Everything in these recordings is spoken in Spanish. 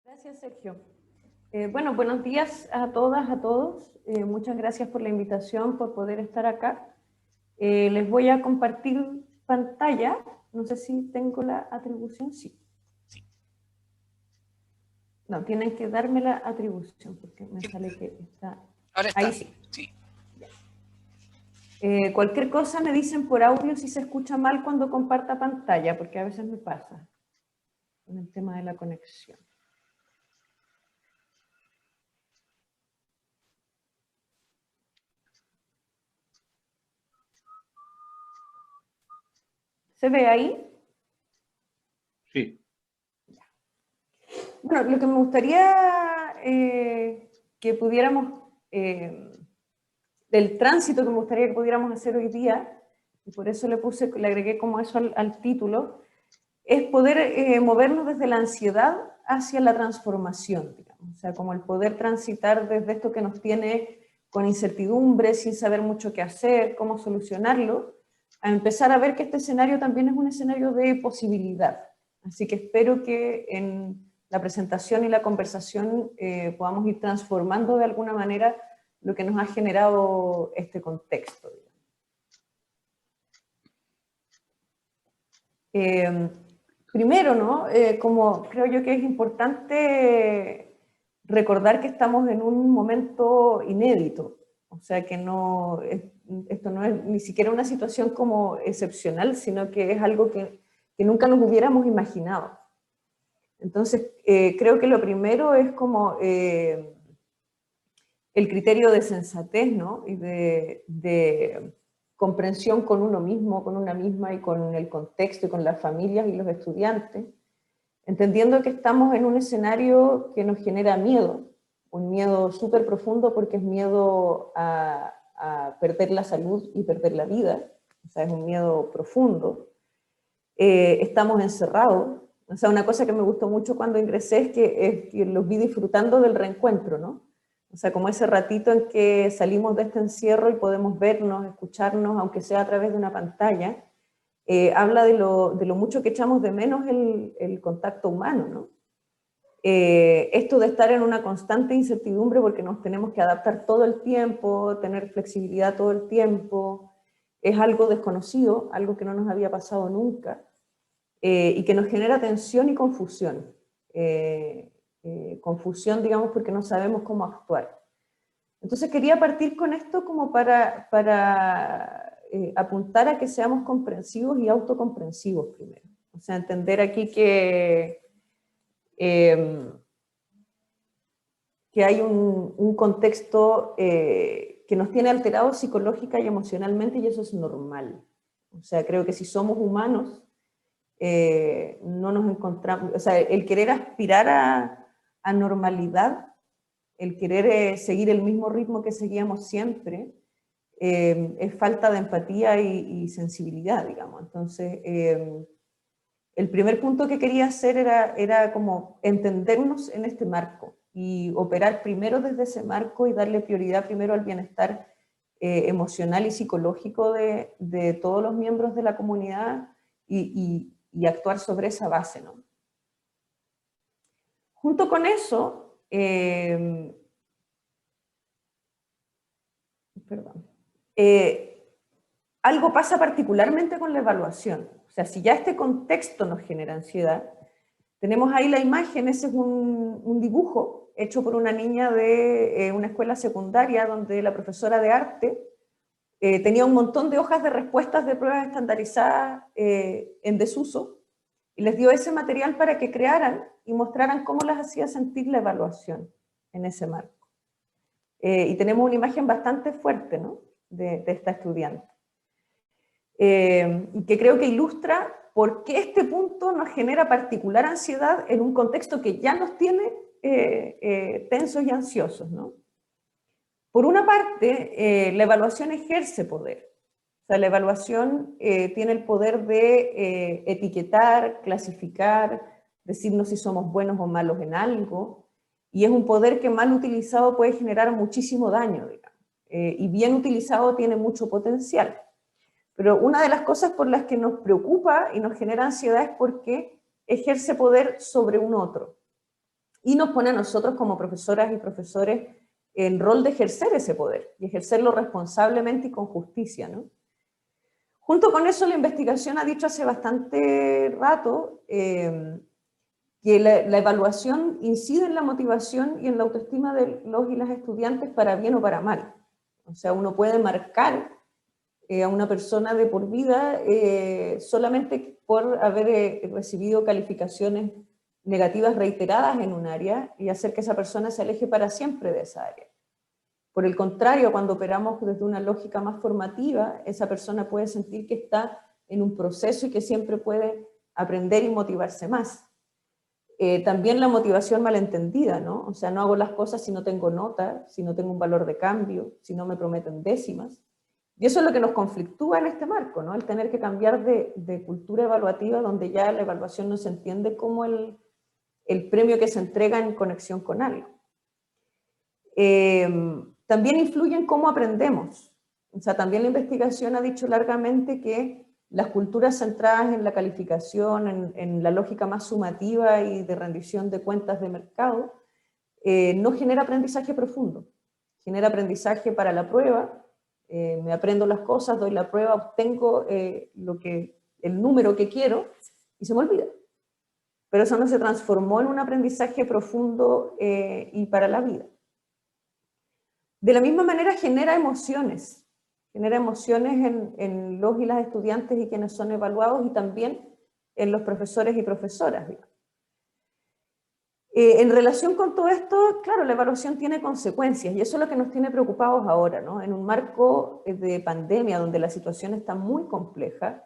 Gracias, Sergio. Bueno, buenos días a todas, a todos. Muchas gracias por la invitación, por poder estar acá. Les voy a compartir pantalla. No sé si tengo la atribución. Sí. No, tienen que darme la atribución porque me sale que está... Ahora está. Ahí sí. Cualquier cosa me dicen por audio si se escucha mal cuando comparta pantalla, porque a veces me pasa con el tema de la conexión. ¿Se ve ahí? Sí. Bueno, lo que me gustaría que pudiéramos, del tránsito que me gustaría que pudiéramos hacer hoy día, y por eso le agregué como eso al título, es poder movernos desde la ansiedad hacia la transformación, digamos. O sea, como el poder transitar desde esto que nos tiene con incertidumbre, sin saber mucho qué hacer, cómo solucionarlo, a empezar a ver que este escenario también es un escenario de posibilidad. Así que espero que en la presentación y la conversación podamos ir transformando de alguna manera lo que nos ha generado este contexto. Primero, ¿no? Como creo yo que es importante recordar que estamos en un momento inédito, o sea que no, esto no es ni siquiera una situación como excepcional, sino que es algo que nunca nos hubiéramos imaginado. Entonces, creo que lo primero es como el criterio de sensatez, ¿no? Y de comprensión con uno mismo, con una misma y con el contexto y con las familias y los estudiantes, entendiendo que estamos en un escenario que nos genera miedo, un miedo súper profundo porque es miedo a perder la salud y perder la vida, o sea, es un miedo profundo. Estamos encerrados, o sea, una cosa que me gustó mucho cuando ingresé es que los vi disfrutando del reencuentro, ¿no? O sea, como ese ratito en que salimos de este encierro y podemos vernos, escucharnos, aunque sea a través de una pantalla, habla de lo mucho que echamos de menos el contacto humano, ¿no? Esto de estar en una constante incertidumbre porque nos tenemos que adaptar todo el tiempo, tener flexibilidad todo el tiempo, es algo desconocido, algo que no nos había pasado nunca, y que nos genera tensión y confusión. Confusión, digamos, porque no sabemos cómo actuar. Entonces quería partir con esto como para apuntar a que seamos comprensivos y autocomprensivos primero. O sea, entender aquí que hay un contexto que nos tiene alterados psicológica y emocionalmente, y eso es normal. O sea, creo que si somos humanos, no nos encontramos, o sea, el querer aspirar a normalidad, el querer seguir el mismo ritmo que seguíamos siempre, es falta de empatía y sensibilidad, digamos. Entonces, el primer punto que quería hacer era como entendernos en este marco y operar primero desde ese marco y darle prioridad primero al bienestar emocional y psicológico de todos los miembros de la comunidad y actuar sobre esa base, ¿no? Junto con eso, algo pasa particularmente con la evaluación. O sea, si ya este contexto nos genera ansiedad, tenemos ahí la imagen, ese es un dibujo hecho por una niña de una escuela secundaria donde la profesora de arte tenía un montón de hojas de respuestas de pruebas estandarizadas en desuso y les dio ese material para que crearan y mostraran cómo las hacía sentir la evaluación en ese marco. Y tenemos una imagen bastante fuerte, ¿no? de esta estudiante. Y que creo que ilustra por qué este punto nos genera particular ansiedad en un contexto que ya nos tiene tensos y ansiosos, ¿no? Por una parte, la evaluación ejerce poder. O sea, la evaluación tiene el poder de etiquetar, clasificar, decirnos si somos buenos o malos en algo, y es un poder que mal utilizado puede generar muchísimo daño, digamos. Y bien utilizado tiene mucho potencial. Pero una de las cosas por las que nos preocupa y nos genera ansiedad es porque ejerce poder sobre un otro. y nos pone a nosotros como profesoras y profesores en rol de ejercer ese poder, y ejercerlo responsablemente y con justicia, ¿no? Junto con eso, la investigación ha dicho hace bastante rato que la evaluación incide en la motivación y en la autoestima de los y las estudiantes para bien o para mal. O sea, uno puede marcar a una persona de por vida solamente por haber recibido calificaciones negativas reiteradas en un área y hacer que esa persona se aleje para siempre de esa área. Por el contrario, cuando operamos desde una lógica más formativa, esa persona puede sentir que está en un proceso y que siempre puede aprender y motivarse más. También la motivación malentendida, ¿no? O sea, no hago las cosas si no tengo nota, si no tengo un valor de cambio, si no me prometen décimas. Y eso es lo que nos conflictúa en este marco, ¿no? El tener que cambiar de cultura evaluativa donde ya la evaluación no se entiende como el premio que se entrega en conexión con algo. También influye en cómo aprendemos. O sea, también la investigación ha dicho largamente que las culturas centradas en la calificación, en la lógica más sumativa y de rendición de cuentas de mercado, no genera aprendizaje profundo. Genera aprendizaje para la prueba, me aprendo las cosas, doy la prueba, obtengo el número que quiero y se me olvida. Pero eso no se transformó en un aprendizaje profundo y para la vida. De la misma manera genera emociones en los y las estudiantes y quienes son evaluados y también en los profesores y profesoras. En relación con todo esto, claro, la evaluación tiene consecuencias y eso es lo que nos tiene preocupados ahora, ¿no? En un marco de pandemia donde la situación está muy compleja,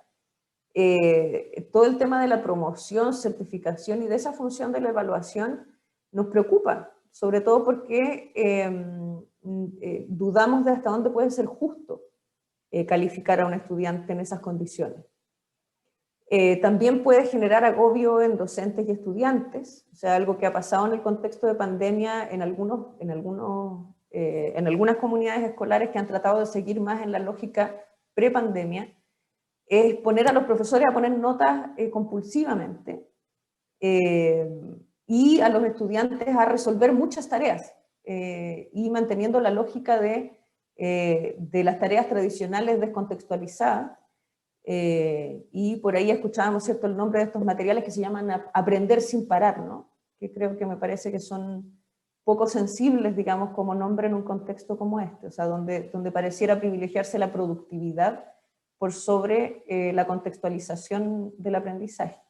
todo el tema de la promoción, certificación y de esa función de la evaluación nos preocupa, sobre todo porque dudamos de hasta dónde puede ser justo calificar a un estudiante en esas condiciones. También puede generar agobio en docentes y estudiantes, o sea, algo que ha pasado en el contexto de pandemia en algunas comunidades escolares que han tratado de seguir más en la lógica pre-pandemia, es poner a los profesores a poner notas compulsivamente y a los estudiantes a resolver muchas tareas y manteniendo la lógica de las tareas tradicionales descontextualizadas. Y por ahí escuchábamos, ¿cierto?, el nombre de estos materiales que se llaman Aprender sin parar, ¿no? Que creo que me parece que son poco sensibles, digamos, como nombre en un contexto como este, o sea, donde pareciera privilegiarse la productividad por sobre la contextualización del aprendizaje.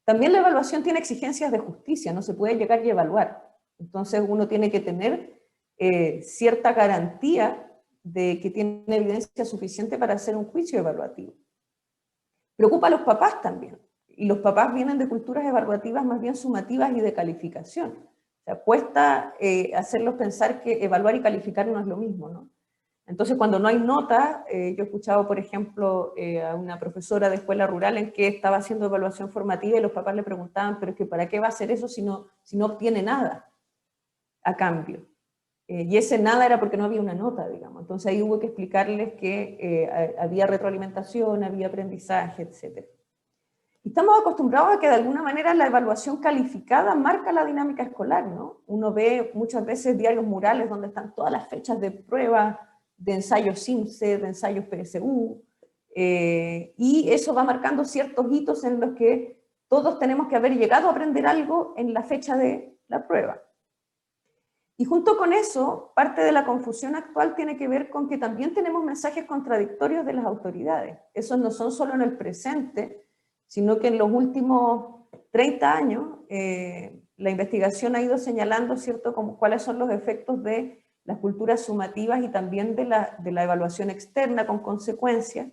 También la evaluación tiene exigencias de justicia, no se puede llegar y evaluar. Entonces uno tiene que tener cierta garantía de que tiene evidencia suficiente para hacer un juicio evaluativo. Preocupa a los papás también, y los papás vienen de culturas evaluativas más bien sumativas y de calificación. O sea, cuesta hacerlos pensar que evaluar y calificar no es lo mismo, ¿no? Entonces, cuando no hay nota, yo he escuchado, por ejemplo, a una profesora de escuela rural en que estaba haciendo evaluación formativa y los papás le preguntaban, pero es que ¿para qué va a hacer eso si no obtiene nada a cambio? Y ese nada era porque no había una nota, digamos. Entonces ahí hubo que explicarles que había retroalimentación, había aprendizaje, etc. Y estamos acostumbrados a que de alguna manera la evaluación calificada marca la dinámica escolar, ¿no? Uno ve muchas veces diarios murales donde están todas las fechas de prueba, de ensayos CIMSE, de ensayos PSU, y eso va marcando ciertos hitos en los que todos tenemos que haber llegado a aprender algo en la fecha de la prueba. Y junto con eso, parte de la confusión actual tiene que ver con que también tenemos mensajes contradictorios de las autoridades. Esos no son solo en el presente, sino que en los últimos 30 años la investigación ha ido señalando, ¿cierto?, como cuáles son los efectos de las culturas sumativas y también de la evaluación externa con consecuencias,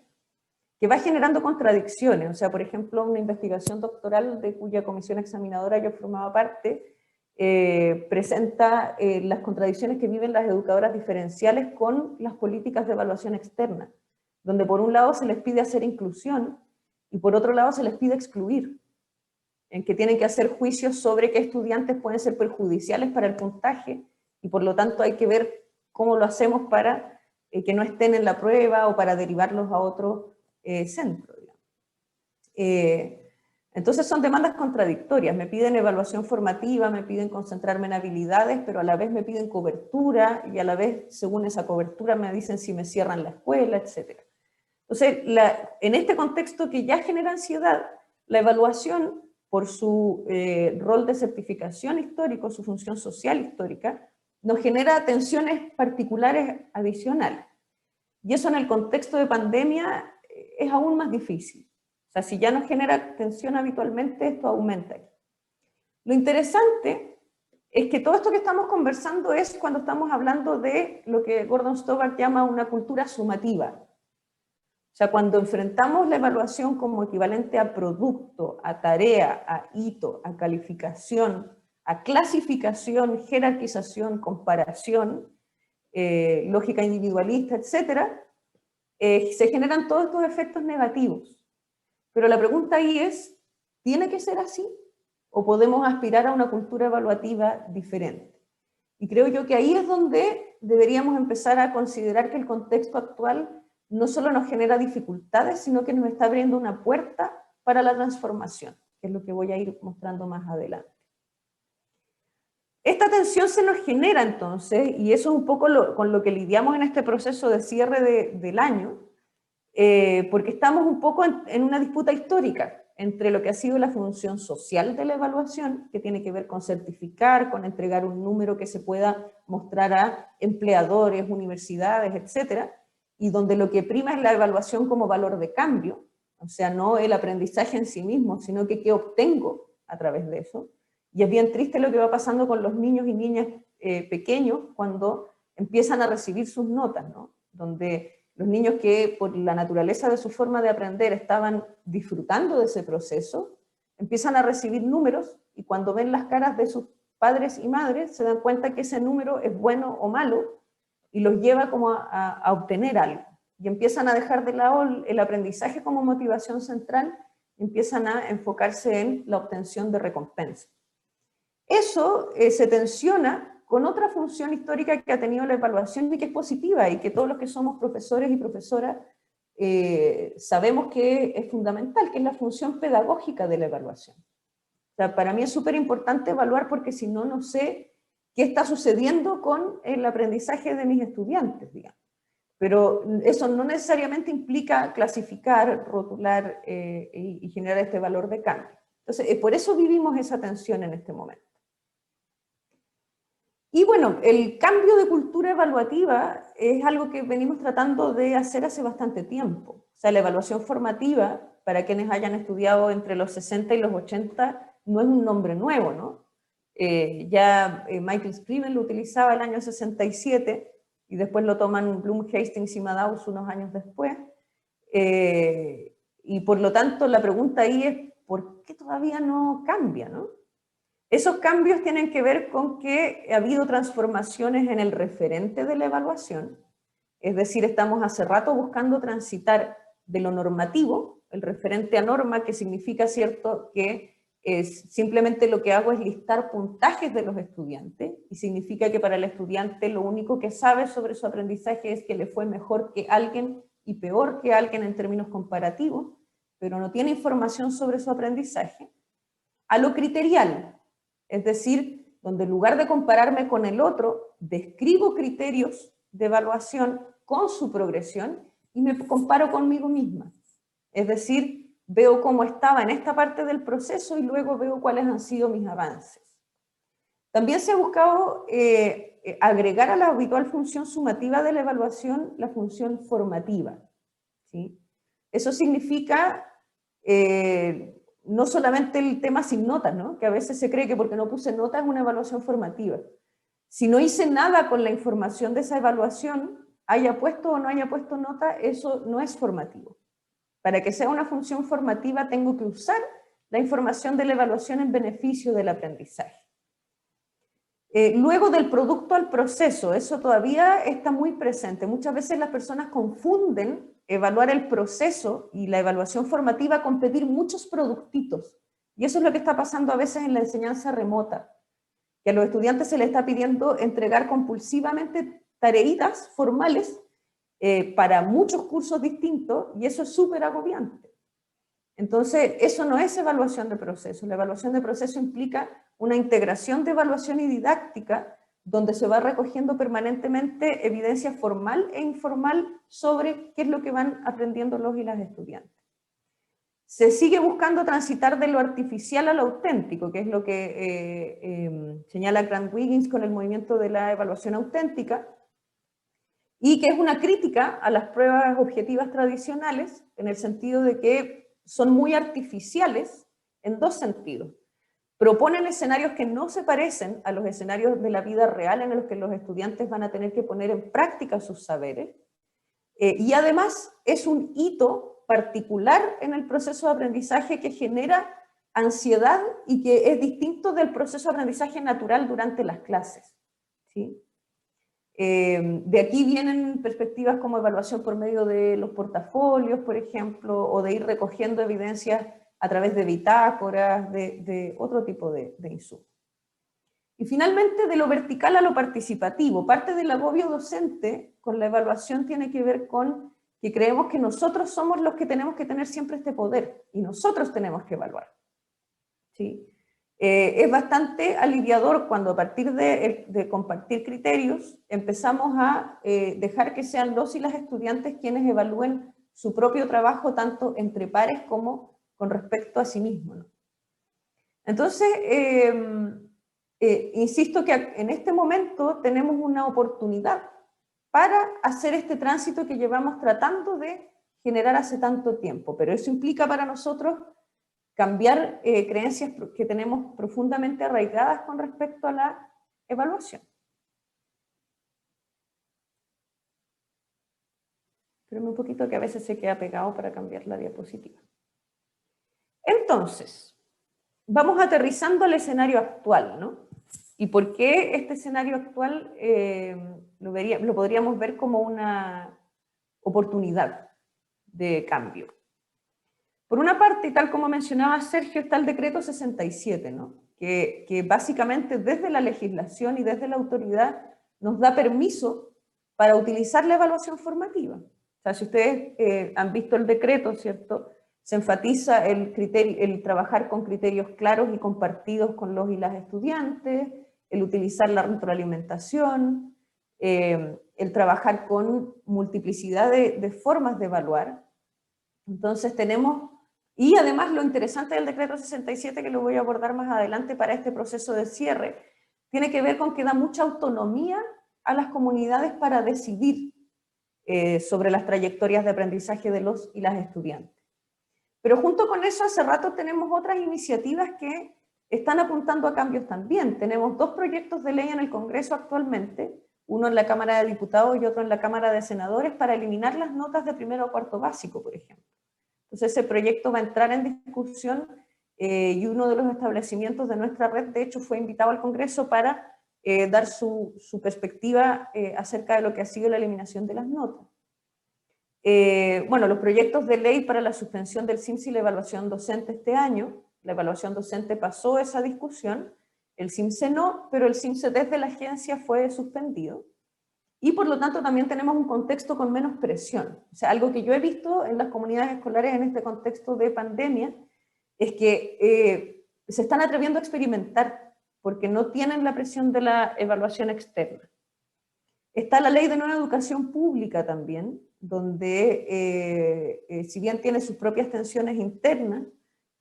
que va generando contradicciones. O sea, por ejemplo, una investigación doctoral de cuya comisión examinadora yo formaba parte, presenta las contradicciones que viven las educadoras diferenciales con las políticas de evaluación externa, donde por un lado se les pide hacer inclusión y por otro lado se les pide excluir, en que tienen que hacer juicios sobre qué estudiantes pueden ser perjudiciales para el puntaje y por lo tanto hay que ver cómo lo hacemos para que no estén en la prueba o para derivarlos a otro centro. Entonces son demandas contradictorias, me piden evaluación formativa, me piden concentrarme en habilidades, pero a la vez me piden cobertura y a la vez, según esa cobertura, me dicen si me cierran la escuela, etc. Entonces, en este contexto que ya genera ansiedad, la evaluación, por su rol de certificación histórico, su función social histórica, nos genera tensiones particulares adicionales. Y eso en el contexto de pandemia es aún más difícil. O sea, si ya nos genera tensión habitualmente, esto aumenta. Lo interesante es que todo esto que estamos conversando es cuando estamos hablando de lo que Gordon Stoddard llama una cultura sumativa. O sea, cuando enfrentamos la evaluación como equivalente a producto, a tarea, a hito, a calificación, a clasificación, jerarquización, comparación, lógica individualista, etc., se generan todos estos efectos negativos. Pero la pregunta ahí es, ¿tiene que ser así? ¿O podemos aspirar a una cultura evaluativa diferente? Y creo yo que ahí es donde deberíamos empezar a considerar que el contexto actual no solo nos genera dificultades, sino que nos está abriendo una puerta para la transformación, que es lo que voy a ir mostrando más adelante. Esta tensión se nos genera entonces, y eso es un poco con lo que lidiamos en este proceso de cierre del año, porque estamos un poco en una disputa histórica entre lo que ha sido la función social de la evaluación, que tiene que ver con certificar, con entregar un número que se pueda mostrar a empleadores, universidades, etcétera, y donde lo que prima es la evaluación como valor de cambio, o sea, no el aprendizaje en sí mismo, sino que qué obtengo a través de eso. Y es bien triste lo que va pasando con los niños y niñas pequeños cuando empiezan a recibir sus notas, ¿no? Donde los niños que por la naturaleza de su forma de aprender estaban disfrutando de ese proceso, empiezan a recibir números y cuando ven las caras de sus padres y madres se dan cuenta que ese número es bueno o malo y los lleva como a obtener algo. Y empiezan a dejar de lado el aprendizaje como motivación central y empiezan a enfocarse en la obtención de recompensa. Eso se tensiona con otra función histórica que ha tenido la evaluación y que es positiva y que todos los que somos profesores y profesoras sabemos que es fundamental, que es la función pedagógica de la evaluación. O sea, para mí es súper importante evaluar porque si no, no sé qué está sucediendo con el aprendizaje de mis estudiantes, digamos. Pero eso no necesariamente implica clasificar, rotular y generar este valor de cambio. Entonces, por eso vivimos esa tensión en este momento. Y bueno, el cambio de cultura evaluativa es algo que venimos tratando de hacer hace bastante tiempo. O sea, la evaluación formativa, para quienes hayan estudiado entre los 60 y los 80, no es un nombre nuevo, ¿no? Michael Scriven lo utilizaba el año 67 y después lo toman Bloom, Hastings y Madhouse unos años después. Y por lo tanto, la pregunta ahí es, ¿por qué todavía no cambia, no? Esos cambios tienen que ver con que ha habido transformaciones en el referente de la evaluación, es decir, estamos hace rato buscando transitar de lo normativo, el referente a norma, que significa, cierto, que simplemente lo que hago es listar puntajes de los estudiantes, y significa que para el estudiante lo único que sabe sobre su aprendizaje es que le fue mejor que alguien y peor que alguien en términos comparativos, pero no tiene información sobre su aprendizaje, a lo criterial. Es decir, donde en lugar de compararme con el otro, describo criterios de evaluación con su progresión y me comparo conmigo misma. Es decir, veo cómo estaba en esta parte del proceso y luego veo cuáles han sido mis avances. También se ha buscado agregar a la habitual función sumativa de la evaluación la función formativa, ¿sí? Eso significa no solamente el tema sin notas, ¿no? Que a veces se cree que porque no puse notas es una evaluación formativa. Si no hice nada con la información de esa evaluación, haya puesto o no haya puesto nota, eso no es formativo. Para que sea una función formativa tengo que usar la información de la evaluación en beneficio del aprendizaje. Luego del producto al proceso, eso todavía está muy presente. Muchas veces las personas confunden evaluar el proceso y la evaluación formativa con pedir muchos productitos. Y eso es lo que está pasando a veces en la enseñanza remota, que a los estudiantes se les está pidiendo entregar compulsivamente tareitas formales para muchos cursos distintos, y eso es súper agobiante. Entonces, eso no es evaluación de proceso. La evaluación de proceso implica una integración de evaluación y didáctica donde se va recogiendo permanentemente evidencia formal e informal sobre qué es lo que van aprendiendo los y las estudiantes. Se sigue buscando transitar de lo artificial a lo auténtico, que es lo que señala Grant Wiggins con el movimiento de la evaluación auténtica, y que es una crítica a las pruebas objetivas tradicionales, en el sentido de que son muy artificiales en dos sentidos. Proponen escenarios que no se parecen a los escenarios de la vida real en los que los estudiantes van a tener que poner en práctica sus saberes, y además es un hito particular en el proceso de aprendizaje que genera ansiedad y que es distinto del proceso de aprendizaje natural durante las clases, ¿sí? De aquí vienen perspectivas como evaluación por medio de los portafolios, por ejemplo, o de ir recogiendo evidencias a través de bitácoras, de otro tipo de insumos. Y finalmente, de lo vertical a lo participativo. Parte del agobio docente con la evaluación tiene que ver con que creemos que nosotros somos los que tenemos que tener siempre este poder, y nosotros tenemos que evaluar, ¿sí? Es bastante aliviador cuando a partir de compartir criterios empezamos a dejar que sean los y las estudiantes quienes evalúen su propio trabajo tanto entre pares como con respecto a sí mismos, ¿no? Entonces, insisto que en este momento tenemos una oportunidad para hacer este tránsito que llevamos tratando de generar hace tanto tiempo, pero eso implica para nosotros cambiar creencias que tenemos profundamente arraigadas con respecto a la evaluación. Espérame un poquito que a veces se queda pegado para cambiar la diapositiva. Entonces, vamos aterrizando al escenario actual, ¿no? ¿Y por qué este escenario actual lo podríamos ver como una oportunidad de cambio? Por una parte, tal como mencionaba Sergio, está el decreto 67, ¿no? que básicamente desde la legislación y desde la autoridad nos da permiso para utilizar la evaluación formativa. O sea, si ustedes han visto el decreto, ¿cierto?, se enfatiza el trabajar con criterios claros y compartidos con los y las estudiantes, el utilizar la retroalimentación, el trabajar con multiplicidad de formas de evaluar. Entonces tenemos, y además lo interesante del decreto 67, que lo voy a abordar más adelante para este proceso de cierre, tiene que ver con que da mucha autonomía a las comunidades para decidir sobre las trayectorias de aprendizaje de los y las estudiantes. Pero junto con eso, hace rato tenemos otras iniciativas que están apuntando a cambios también. Tenemos dos proyectos de ley en el Congreso actualmente, uno en la Cámara de Diputados y otro en la Cámara de Senadores, para eliminar las notas de primero a cuarto básico, por ejemplo. Entonces ese proyecto va a entrar en discusión y uno de los establecimientos de nuestra red, de hecho, fue invitado al Congreso para dar su perspectiva acerca de lo que ha sido la eliminación de las notas. Bueno, los proyectos de ley para la suspensión del CIMSS y la evaluación docente este año, la evaluación docente pasó esa discusión, el CIMSE no, pero el CIMSE desde la agencia fue suspendido. Y por lo tanto también tenemos un contexto con menos presión. O sea, algo que yo he visto en las comunidades escolares en este contexto de pandemia es que se están atreviendo a experimentar porque no tienen la presión de la evaluación externa. Está la ley de nueva educación pública también, donde si bien tiene sus propias tensiones internas,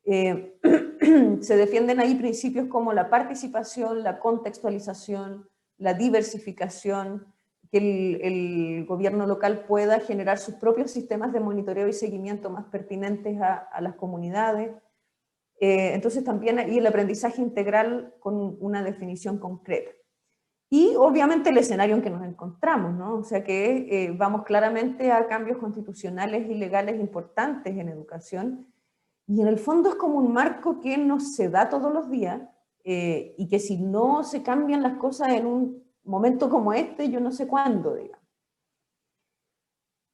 se defienden ahí principios como la participación, la contextualización, la diversificación, que el gobierno local pueda generar sus propios sistemas de monitoreo y seguimiento más pertinentes a las comunidades. Entonces también ahí el aprendizaje integral con una definición concreta. Y obviamente el escenario en que nos encontramos, ¿no? O sea que vamos claramente a cambios constitucionales y legales importantes en educación, y en el fondo es como un marco que no se da todos los días, y que si no se cambian las cosas en un momento como este, yo no sé cuándo, digamos.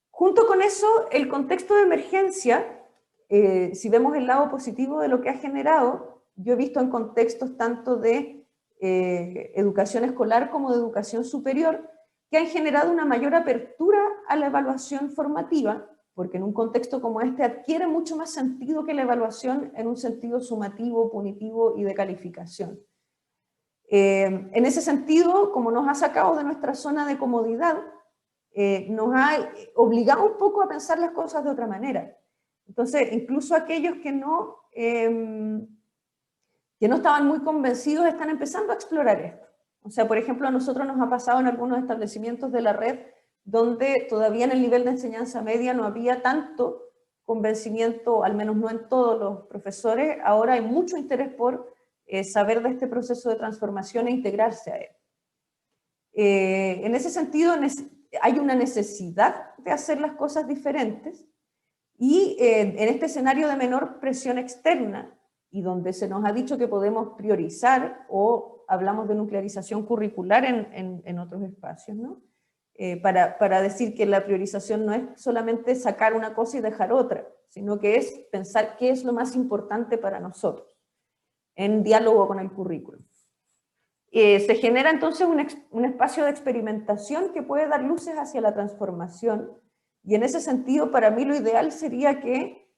Junto con eso, el contexto de emergencia, si vemos el lado positivo de lo que ha generado, yo he visto en contextos tanto de educación escolar como de educación superior, que han generado una mayor apertura a la evaluación formativa, porque en un contexto como este adquiere mucho más sentido que la evaluación en un sentido sumativo, punitivo y de calificación. En ese sentido, como nos ha sacado de nuestra zona de comodidad, nos ha obligado un poco a pensar las cosas de otra manera. Entonces, incluso aquellos que no estaban muy convencidos están empezando a explorar esto. O sea, por ejemplo, a nosotros nos ha pasado en algunos establecimientos de la red donde todavía en el nivel de enseñanza media no había tanto convencimiento, al menos no en todos los profesores. Ahora hay mucho interés por saber de este proceso de transformación e integrarse a él. En ese sentido, hay una necesidad de hacer las cosas diferentes y en este escenario de menor presión externa y donde se nos ha dicho que podemos priorizar o hablamos de nuclearización curricular en otros espacios, ¿no? Para decir que la priorización no es solamente sacar una cosa y dejar otra, sino que es pensar qué es lo más importante para nosotros, en diálogo con el currículum. Se genera entonces un espacio de experimentación que puede dar luces hacia la transformación, y en ese sentido para mí lo ideal sería que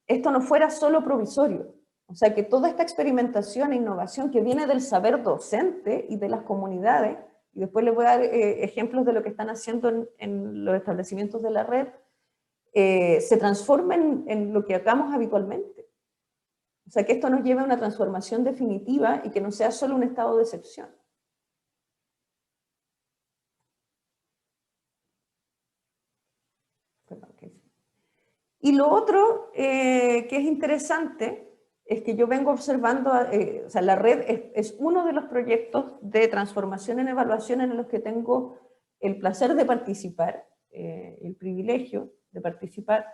esto no fuera solo provisorio, o sea que toda esta experimentación e innovación que viene del saber docente y de las comunidades, y después les voy a dar ejemplos de lo que están haciendo en los establecimientos de la red, se transformen en lo que hagamos habitualmente. O sea, que esto nos lleve a una transformación definitiva y que no sea solo un estado de excepción. Y lo otro que es interesante es que yo vengo observando, o sea, la red es uno de los proyectos de transformación en evaluación en los que tengo el placer de participar, el privilegio de participar,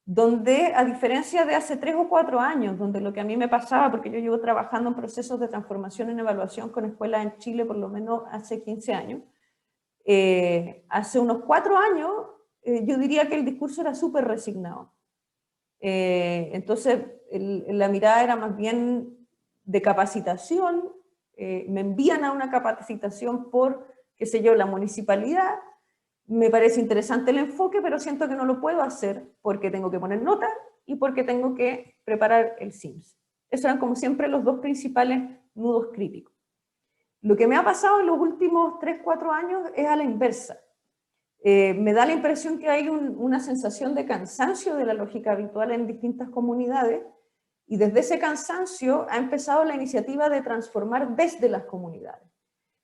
donde a diferencia de hace 3 o 4 años, donde lo que a mí me pasaba, porque yo llevo trabajando en procesos de transformación en evaluación con escuelas en Chile por lo menos hace 15 años, hace unos 4 años yo diría que el discurso era súper resignado. Entonces la mirada era más bien de capacitación, me envían a una capacitación por, qué sé yo, la municipalidad. Me parece interesante el enfoque, pero siento que no lo puedo hacer porque tengo que poner notas y porque tengo que preparar el SIMS. Esos eran como siempre los dos principales nudos críticos. Lo que me ha pasado en los últimos 3 o 4 años es a la inversa. Me da la impresión que hay una sensación de cansancio de la lógica habitual en distintas comunidades, y desde ese cansancio ha empezado la iniciativa de transformar desde las comunidades.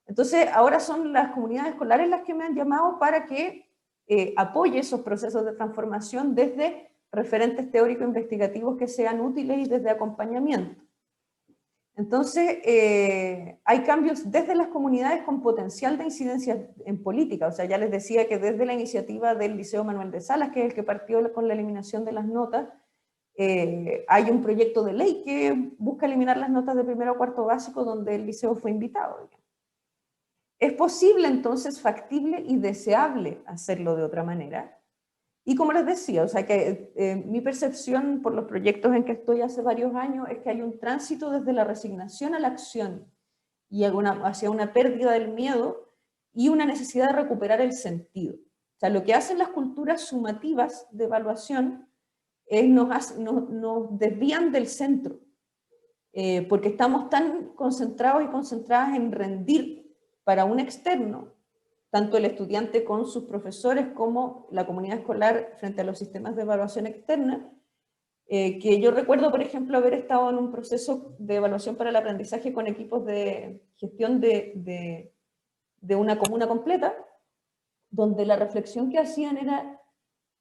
Entonces, ahora son las comunidades escolares las que me han llamado para que apoye esos procesos de transformación desde referentes teóricos investigativos que sean útiles y desde acompañamiento. Entonces, hay cambios desde las comunidades con potencial de incidencia en política. O sea, ya les decía que desde la iniciativa del Liceo Manuel de Salas, que es el que partió con la eliminación de las notas, hay un proyecto de ley que busca eliminar las notas de primero a cuarto básico, donde el liceo fue invitado, digamos. Es posible entonces, factible y deseable hacerlo de otra manera. Y como les decía, o sea que mi percepción por los proyectos en que estoy hace varios años es que hay un tránsito desde la resignación a la acción y hacia una pérdida del miedo y una necesidad de recuperar el sentido. O sea, lo que hacen las culturas sumativas de evaluación es nos desvían del centro, porque estamos tan concentrados y concentradas en rendir para un externo, tanto el estudiante con sus profesores como la comunidad escolar frente a los sistemas de evaluación externa, que yo recuerdo, por ejemplo, haber estado en un proceso de evaluación para el aprendizaje con equipos de gestión de una comuna completa, donde la reflexión que hacían era,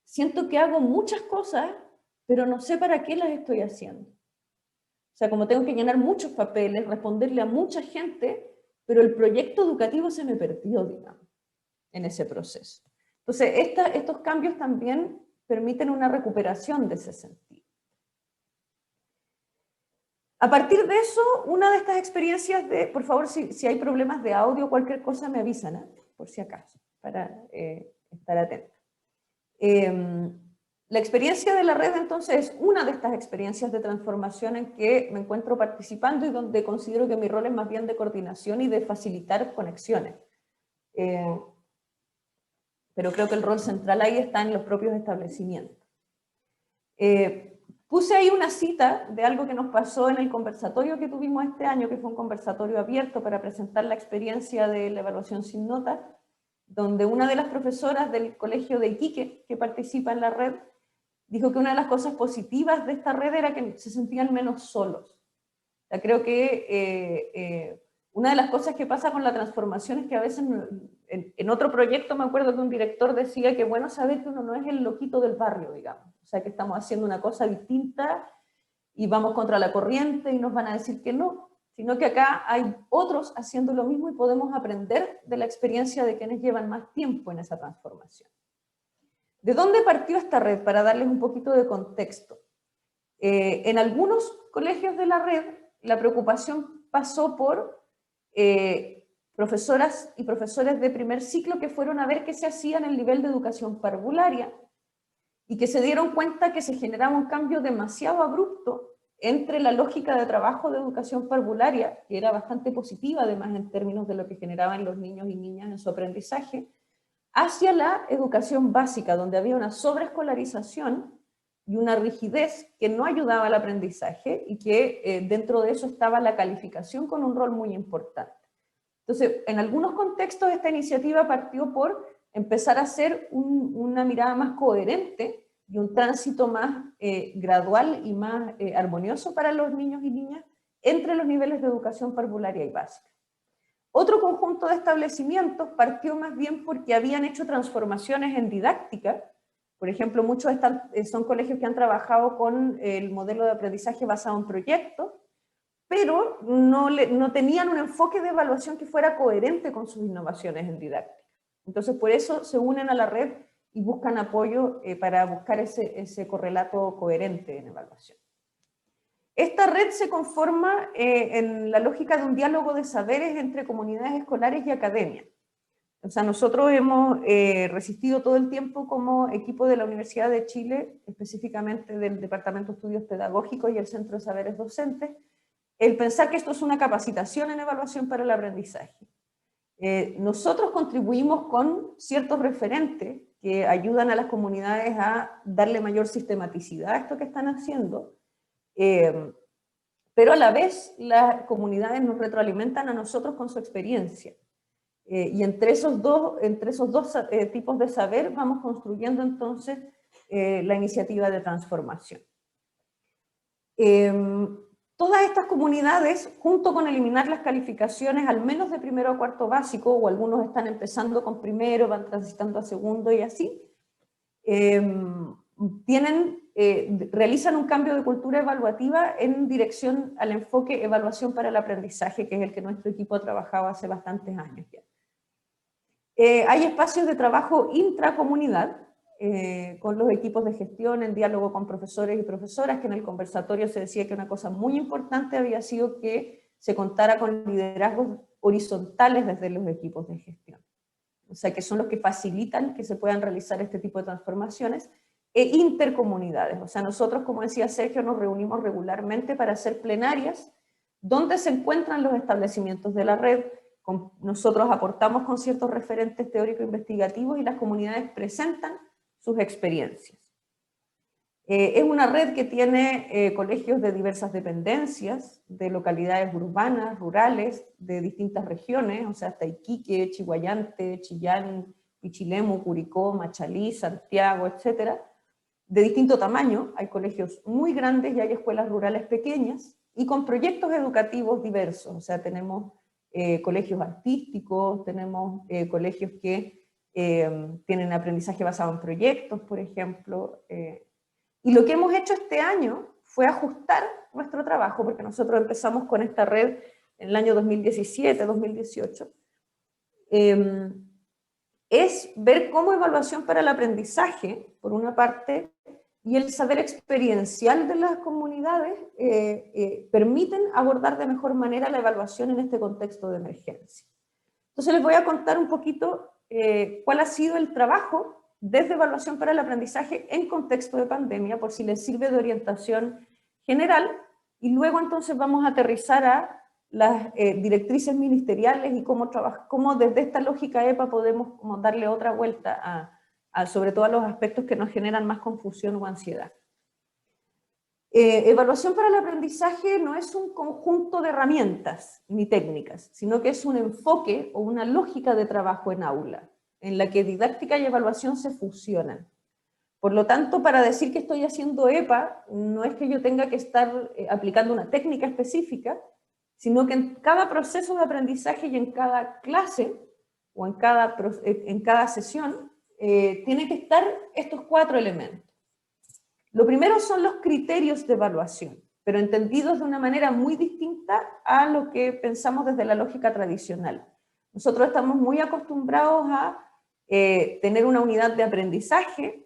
siento que hago muchas cosas, pero no sé para qué las estoy haciendo. O sea, como tengo que llenar muchos papeles, responderle a mucha gente, pero el proyecto educativo se me perdió, digamos, en ese proceso. Entonces, estos cambios también permiten una recuperación de ese sentido. A partir de eso, una de estas experiencias de, por favor, si hay problemas de audio o cualquier cosa, me avisan, ¿eh? Por si acaso, para estar atenta. La experiencia de la red, entonces, es una de estas experiencias de transformación en que me encuentro participando y donde considero que mi rol es más bien de coordinación y de facilitar conexiones. pero creo que el rol central ahí está en los propios establecimientos. Puse ahí una cita de algo que nos pasó en el conversatorio que tuvimos este año, que fue un conversatorio abierto para presentar la experiencia de la evaluación sin notas, donde una de las profesoras del colegio de Iquique, que participa en la red, dijo que una de las cosas positivas de esta red era que se sentían menos solos. O sea, creo que una de las cosas que pasa con la transformación es que a veces, en otro proyecto me acuerdo que un director decía que bueno saber que uno no es el loquito del barrio, digamos. O sea, que estamos haciendo una cosa distinta y vamos contra la corriente y nos van a decir que no, sino que acá hay otros haciendo lo mismo y podemos aprender de la experiencia de quienes llevan más tiempo en esa transformación. ¿De dónde partió esta red? Para darles un poquito de contexto. En algunos colegios de la red, la preocupación pasó por profesoras y profesores de primer ciclo que fueron a ver qué se hacía en el nivel de educación parvularia y que se dieron cuenta que se generaba un cambio demasiado abrupto entre la lógica de trabajo de educación parvularia, que era bastante positiva además en términos de lo que generaban los niños y niñas en su aprendizaje, hacia la educación básica, donde había una sobreescolarización y una rigidez que no ayudaba al aprendizaje y que dentro de eso estaba la calificación con un rol muy importante. Entonces, en algunos contextos esta iniciativa partió por empezar a hacer una mirada más coherente y un tránsito más gradual y más armonioso para los niños y niñas entre los niveles de educación parvularia y básica. Otro conjunto de establecimientos partió más bien porque habían hecho transformaciones en didáctica. Por ejemplo, muchos son colegios que han trabajado con el modelo de aprendizaje basado en proyectos, pero no tenían un enfoque de evaluación que fuera coherente con sus innovaciones en didáctica. Entonces, por eso se unen a la red y buscan apoyo para buscar ese correlato coherente en evaluación. Esta red se conforma en la lógica de un diálogo de saberes entre comunidades escolares y academia. O sea, nosotros hemos resistido todo el tiempo como equipo de la Universidad de Chile, específicamente del Departamento de Estudios Pedagógicos y el Centro de Saberes Docentes, el pensar que esto es una capacitación en evaluación para el aprendizaje. Nosotros contribuimos con ciertos referentes que ayudan a las comunidades a darle mayor sistematicidad a esto que están haciendo, pero a la vez las comunidades nos retroalimentan a nosotros con su experiencia. Y entre esos dos tipos de saber vamos construyendo entonces la iniciativa de transformación. Todas estas comunidades, junto con eliminar las calificaciones al menos de primero a cuarto básico, o algunos están empezando con primero, van transitando a segundo y así, realizan un cambio de cultura evaluativa en dirección al enfoque evaluación para el aprendizaje, que es el que nuestro equipo ha trabajado hace bastantes años ya. Hay espacios de trabajo intracomunidad, con los equipos de gestión, en diálogo con profesores y profesoras, que en el conversatorio se decía que una cosa muy importante había sido que se contara con liderazgos horizontales desde los equipos de gestión. O sea, que son los que facilitan que se puedan realizar este tipo de transformaciones, e intercomunidades. O sea, nosotros, como decía Sergio, nos reunimos regularmente para hacer plenarias donde se encuentran los establecimientos de la red. Nosotros aportamos con ciertos referentes teórico-investigativos y las comunidades presentan sus experiencias. Es una red que tiene colegios de diversas dependencias, de localidades urbanas, rurales, de distintas regiones, o sea, hasta Iquique, Chiguayante, Chillán, Pichilemu, Curicó, Machalí, Santiago, etc. De distinto tamaño, hay colegios muy grandes y hay escuelas rurales pequeñas, y con proyectos educativos diversos, o sea, tenemos colegios artísticos, tenemos colegios que tienen aprendizaje basado en proyectos, por ejemplo. Y lo que hemos hecho este año fue ajustar nuestro trabajo, porque nosotros empezamos con esta red en el año 2017, 2018, es ver cómo evaluación para el aprendizaje, por una parte, y el saber experiencial de las comunidades permiten abordar de mejor manera la evaluación en este contexto de emergencia. Entonces les voy a contar un poquito cuál ha sido el trabajo desde evaluación para el aprendizaje en contexto de pandemia, por si les sirve de orientación general, y luego entonces vamos a aterrizar a las directrices ministeriales y cómo desde esta lógica EPA podemos como darle otra vuelta sobre todo a los aspectos que nos generan más confusión o ansiedad. Evaluación para el aprendizaje no es un conjunto de herramientas ni técnicas, sino que es un enfoque o una lógica de trabajo en aula, en la que didáctica y evaluación se fusionan. Por lo tanto, para decir que estoy haciendo EPA, no es que yo tenga que estar aplicando una técnica específica, sino que en cada proceso de aprendizaje y en cada clase, o en cada sesión, tienen que estar estos 4 elementos. Lo primero son los criterios de evaluación, pero entendidos de una manera muy distinta a lo que pensamos desde la lógica tradicional. Nosotros estamos muy acostumbrados a tener una unidad de aprendizaje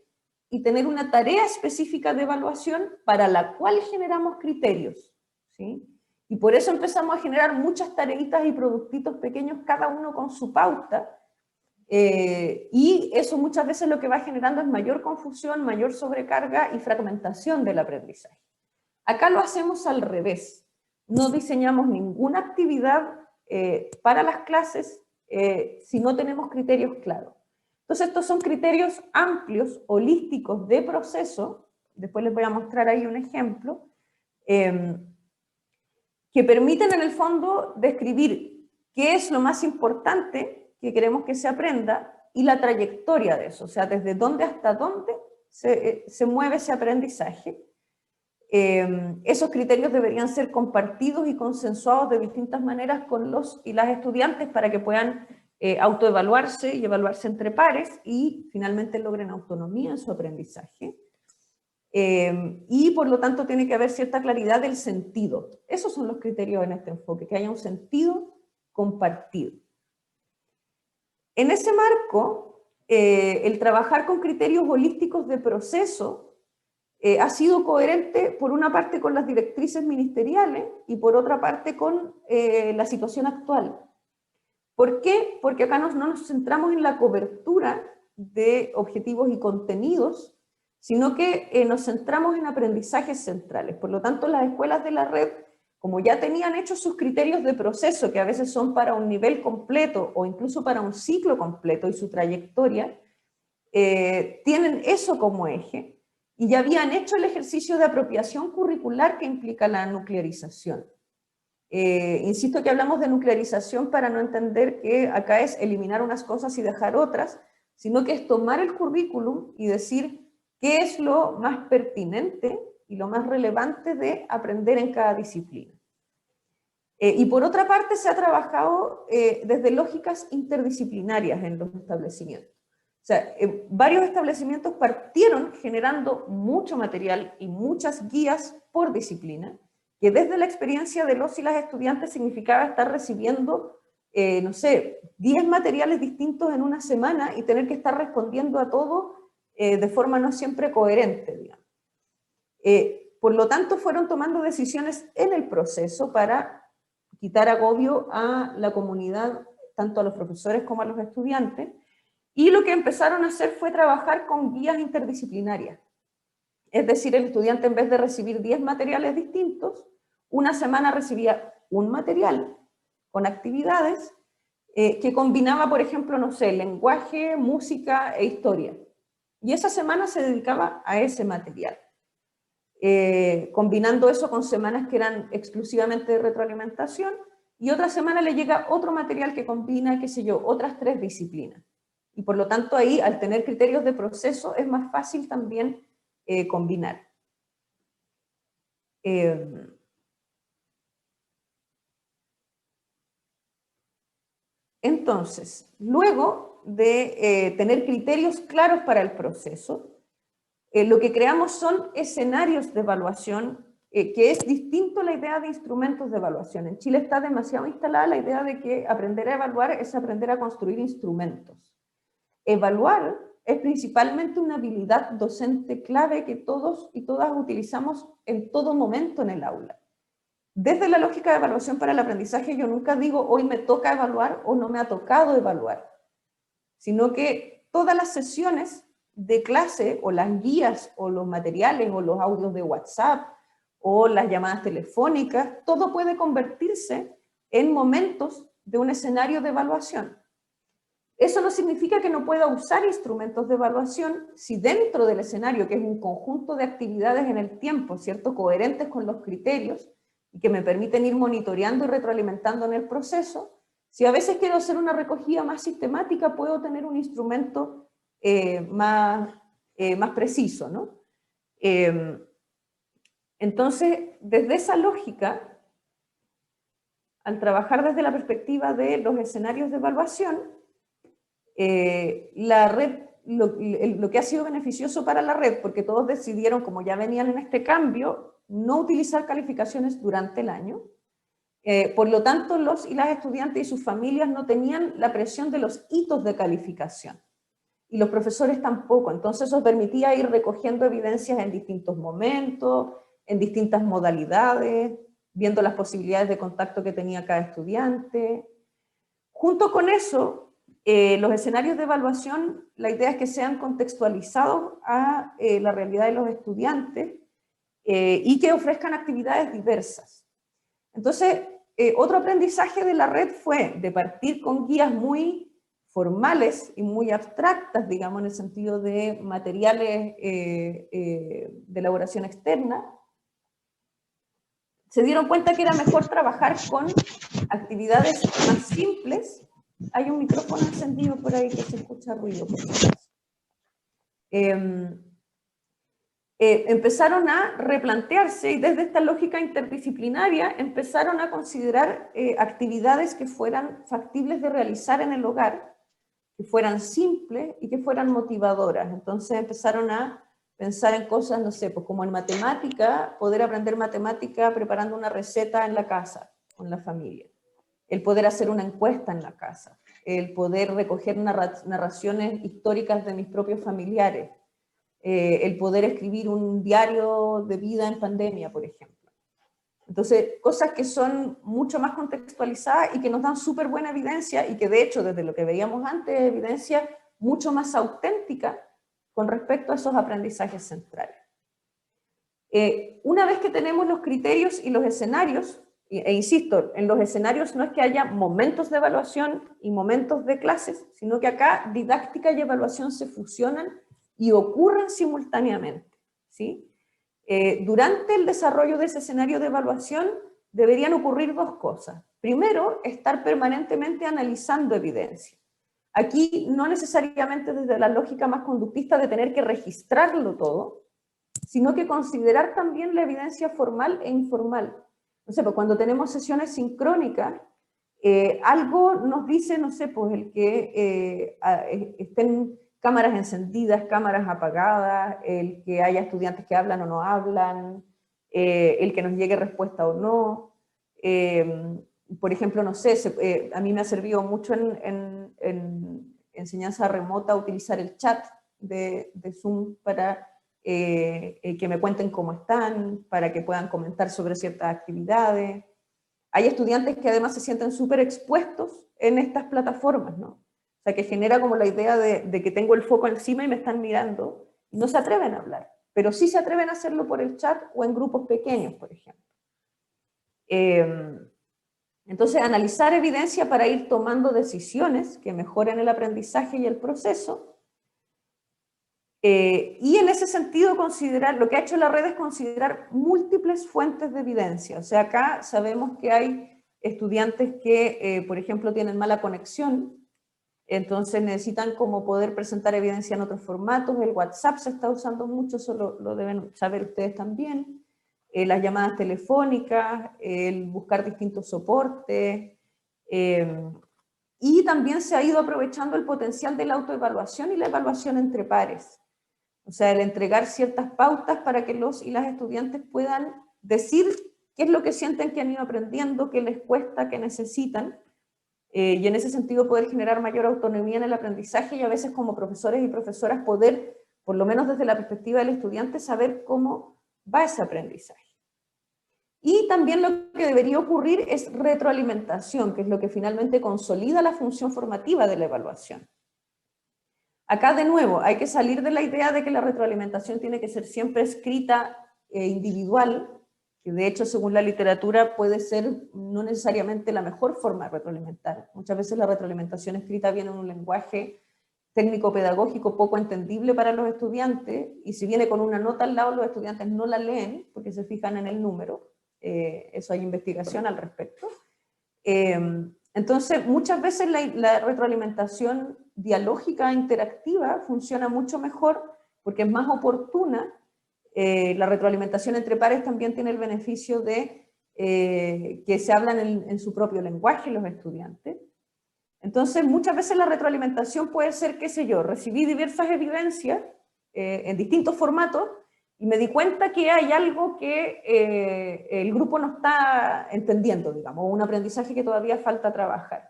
y tener una tarea específica de evaluación para la cual generamos criterios, ¿sí? Y por eso empezamos a generar muchas tareitas y productitos pequeños, cada uno con su pauta, y eso muchas veces lo que va generando es mayor confusión, mayor sobrecarga y fragmentación del aprendizaje. Acá lo hacemos al revés. No diseñamos ninguna actividad para las clases si no tenemos criterios claros. Entonces estos son criterios amplios, holísticos de proceso, después les voy a mostrar ahí un ejemplo, que permiten en el fondo describir qué es lo más importante que queremos que se aprenda y la trayectoria de eso, o sea, desde dónde hasta dónde se mueve ese aprendizaje. Esos criterios deberían ser compartidos y consensuados de distintas maneras con los y las estudiantes para que puedan autoevaluarse y evaluarse entre pares y finalmente logren autonomía en su aprendizaje. Y por lo tanto tiene que haber cierta claridad del sentido. Esos son los criterios en este enfoque, que haya un sentido compartido. En ese marco, el trabajar con criterios holísticos de proceso ha sido coherente por una parte con las directrices ministeriales y por otra parte con la situación actual. ¿Por qué? Porque acá no nos centramos en la cobertura de objetivos y contenidos, sino que nos centramos en aprendizajes centrales. Por lo tanto, las escuelas de la red, como ya tenían hechos sus criterios de proceso, que a veces son para un nivel completo o incluso para un ciclo completo y su trayectoria, tienen eso como eje y ya habían hecho el ejercicio de apropiación curricular que implica la nuclearización. Insisto que hablamos de nuclearización para no entender que acá es eliminar unas cosas y dejar otras, sino que es tomar el currículum y decir qué es lo más pertinente y lo más relevante de aprender en cada disciplina. Y por otra parte se ha trabajado desde lógicas interdisciplinarias en los establecimientos. O sea, varios establecimientos partieron generando mucho material y muchas guías por disciplina, que desde la experiencia de los y las estudiantes significaba estar recibiendo, no sé, 10 materiales distintos en una semana y tener que estar respondiendo a todo de forma no siempre coherente, digamos. Por lo tanto, fueron tomando decisiones en el proceso para quitar agobio a la comunidad, tanto a los profesores como a los estudiantes, y lo que empezaron a hacer fue trabajar con guías interdisciplinarias. Es decir, el estudiante en vez de recibir 10 materiales distintos, una semana recibía un material con actividades que combinaba, por ejemplo, no sé, lenguaje, música e historia. Y esa semana se dedicaba a ese material. Combinando eso con semanas que eran exclusivamente de retroalimentación, y otra semana le llega otro material que combina, qué sé yo, otras 3 disciplinas. Y por lo tanto ahí, al tener criterios de proceso, es más fácil también combinar. Entonces, luego de tener criterios claros para el proceso, lo que creamos son escenarios de evaluación, que es distinto a la idea de instrumentos de evaluación. En Chile está demasiado instalada la idea de que aprender a evaluar es aprender a construir instrumentos. Evaluar es principalmente una habilidad docente clave que todos y todas utilizamos en todo momento en el aula. Desde la lógica de evaluación para el aprendizaje, yo nunca digo hoy me toca evaluar o no me ha tocado evaluar, sino que todas las sesiones de clase o las guías o los materiales o los audios de WhatsApp o las llamadas telefónicas, todo puede convertirse en momentos de un escenario de evaluación. Eso no significa que no pueda usar instrumentos de evaluación si dentro del escenario, que es un conjunto de actividades en el tiempo, ¿cierto?, coherentes con los criterios y que me permiten ir monitoreando y retroalimentando en el proceso, si a veces quiero hacer una recogida más sistemática, puedo tener un instrumento más preciso, ¿no? Entonces, desde esa lógica, al trabajar desde la perspectiva de los escenarios de evaluación, la red, lo que ha sido beneficioso para la red, porque todos decidieron, como ya venían en este cambio, no utilizar calificaciones durante el año. Por lo tanto, los y las estudiantes y sus familias no tenían la presión de los hitos de calificación. Y los profesores tampoco. Entonces eso permitía ir recogiendo evidencias en distintos momentos, en distintas modalidades, viendo las posibilidades de contacto que tenía cada estudiante. Junto con eso, los escenarios de evaluación, la idea es que sean contextualizados a la realidad de los estudiantes y que ofrezcan actividades diversas. Entonces, otro aprendizaje de la red fue de partir con guías muy formales y muy abstractas, digamos, en el sentido de materiales de elaboración externa. Se dieron cuenta que era mejor trabajar con actividades más simples. Hay un micrófono encendido por ahí que se escucha ruido, por si acaso. Empezaron a replantearse y desde esta lógica interdisciplinaria empezaron a considerar actividades que fueran factibles de realizar en el hogar, que fueran simples y que fueran motivadoras. Entonces empezaron a pensar en cosas, no sé, pues como en matemática, poder aprender matemática preparando una receta en la casa, con la familia. El poder hacer una encuesta en la casa, el poder recoger narraciones históricas de mis propios familiares, el poder escribir un diario de vida en pandemia, por ejemplo. Entonces, cosas que son mucho más contextualizadas y que nos dan súper buena evidencia y que de hecho, desde lo que veíamos antes, evidencia mucho más auténtica con respecto a esos aprendizajes centrales. Una vez que tenemos los criterios y los escenarios, e insisto, en los escenarios no es que haya momentos de evaluación y momentos de clases, sino que acá didáctica y evaluación se fusionan y ocurren simultáneamente, ¿sí? Durante el desarrollo de ese escenario de evaluación deberían ocurrir dos cosas. Primero, estar permanentemente analizando evidencia. Aquí no necesariamente desde la lógica más conductista de tener que registrarlo todo, sino que considerar también la evidencia formal e informal. No sé, pues cuando tenemos sesiones sincrónicas, algo nos dice, no sé, pues el que estén cámaras encendidas, cámaras apagadas, el que haya estudiantes que hablan o no hablan, el que nos llegue respuesta o no. Por ejemplo, no sé, a mí me ha servido mucho en enseñanza remota utilizar el chat de Zoom para que me cuenten cómo están, para que puedan comentar sobre ciertas actividades. Hay estudiantes que además se sienten súper expuestos en estas plataformas, ¿no? O sea, que genera como la idea de que tengo el foco encima y me están mirando, y no se atreven a hablar, pero sí se atreven a hacerlo por el chat o en grupos pequeños, por ejemplo. Entonces, analizar evidencia para ir tomando decisiones que mejoren el aprendizaje y el proceso. Y en ese sentido considerar, lo que ha hecho la red es considerar múltiples fuentes de evidencia. O sea, acá sabemos que hay estudiantes que, por ejemplo, tienen mala conexión, entonces necesitan como poder presentar evidencia en otros formatos. El WhatsApp se está usando mucho, eso lo deben saber ustedes también. Las llamadas telefónicas, el buscar distintos soportes. Y también se ha ido aprovechando el potencial de la autoevaluación y la evaluación entre pares. O sea, el entregar ciertas pautas para que los y las estudiantes puedan decir qué es lo que sienten que han ido aprendiendo, qué les cuesta, qué necesitan, y en ese sentido poder generar mayor autonomía en el aprendizaje y a veces como profesores y profesoras poder, por lo menos desde la perspectiva del estudiante, saber cómo va ese aprendizaje. Y también lo que debería ocurrir es retroalimentación, que es lo que finalmente consolida la función formativa de la evaluación. Acá de nuevo hay que salir de la idea de que la retroalimentación tiene que ser siempre escrita e individual, que de hecho según la literatura puede ser no necesariamente la mejor forma de retroalimentar. Muchas veces la retroalimentación escrita viene en un lenguaje técnico-pedagógico poco entendible para los estudiantes, y si viene con una nota al lado, los estudiantes no la leen porque se fijan en el número. Eso hay investigación al respecto. Entonces, muchas veces la retroalimentación dialógica interactiva funciona mucho mejor porque es más oportuna. La retroalimentación entre pares también tiene el beneficio de que se hablan en su propio lenguaje los estudiantes. Entonces, muchas veces la retroalimentación puede ser, qué sé yo, recibí diversas evidencias en distintos formatos y me di cuenta que hay algo que el grupo no está entendiendo, digamos, un aprendizaje que todavía falta trabajar.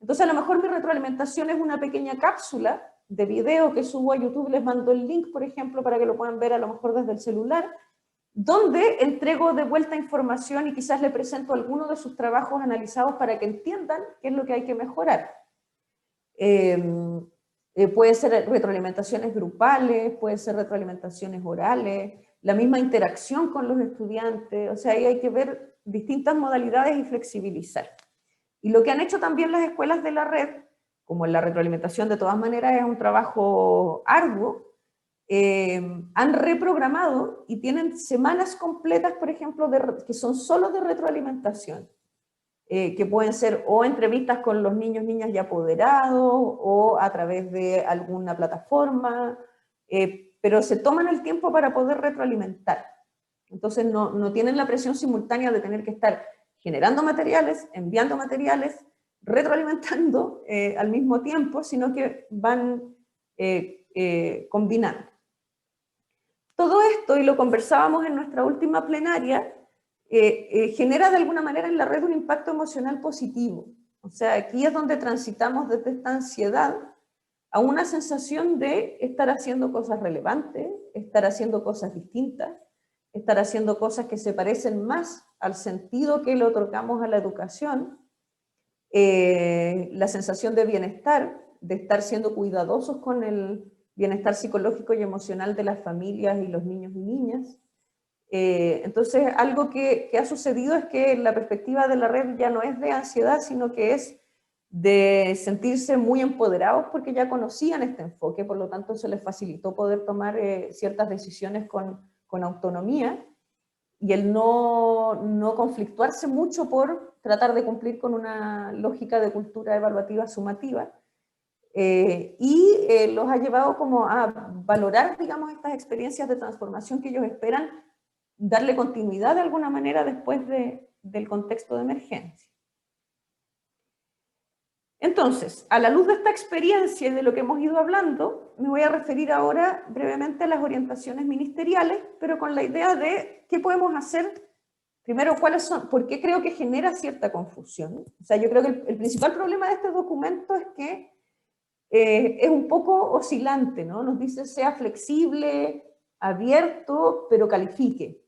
Entonces, a lo mejor mi retroalimentación es una pequeña cápsula de video que subo a YouTube, les mando el link, por ejemplo, para que lo puedan ver a lo mejor desde el celular, donde entrego de vuelta información y quizás le presento algunos de sus trabajos analizados para que entiendan qué es lo que hay que mejorar. Puede ser retroalimentaciones grupales, puede ser retroalimentaciones orales, la misma interacción con los estudiantes, o sea, ahí hay que ver distintas modalidades y flexibilizar. Y lo que han hecho también las escuelas de la red, como la retroalimentación de todas maneras es un trabajo arduo, han reprogramado y tienen semanas completas, por ejemplo, que son solo de retroalimentación, que pueden ser o entrevistas con los niños, niñas ya apoderados, o a través de alguna plataforma, pero se toman el tiempo para poder retroalimentar. Entonces no tienen la presión simultánea de tener que estar generando materiales, enviando materiales, retroalimentando al mismo tiempo, sino que van combinando. Todo esto, y lo conversábamos en nuestra última plenaria, genera de alguna manera en la red un impacto emocional positivo. O sea, aquí es donde transitamos desde esta ansiedad a una sensación de estar haciendo cosas relevantes, estar haciendo cosas distintas, estar haciendo cosas que se parecen más al sentido que le otorgamos a la educación, la sensación de bienestar, de estar siendo cuidadosos con el bienestar psicológico y emocional de las familias y los niños y niñas. Entonces, algo que ha sucedido es que la perspectiva de la red ya no es de ansiedad, sino que es de sentirse muy empoderados porque ya conocían este enfoque, por lo tanto se les facilitó poder tomar ciertas decisiones con autonomía, y el no conflictuarse mucho por tratar de cumplir con una lógica de cultura evaluativa sumativa, los ha llevado como a valorar, digamos, estas experiencias de transformación que ellos esperan darle continuidad de alguna manera después del contexto de emergencia. Entonces, a la luz de esta experiencia y de lo que hemos ido hablando, me voy a referir ahora brevemente a las orientaciones ministeriales, pero con la idea de qué podemos hacer, primero, cuáles son, por qué creo que genera cierta confusión. O sea, yo creo que el principal problema de este documento es que es un poco oscilante, ¿no? Nos dice sea flexible, abierto, pero califique.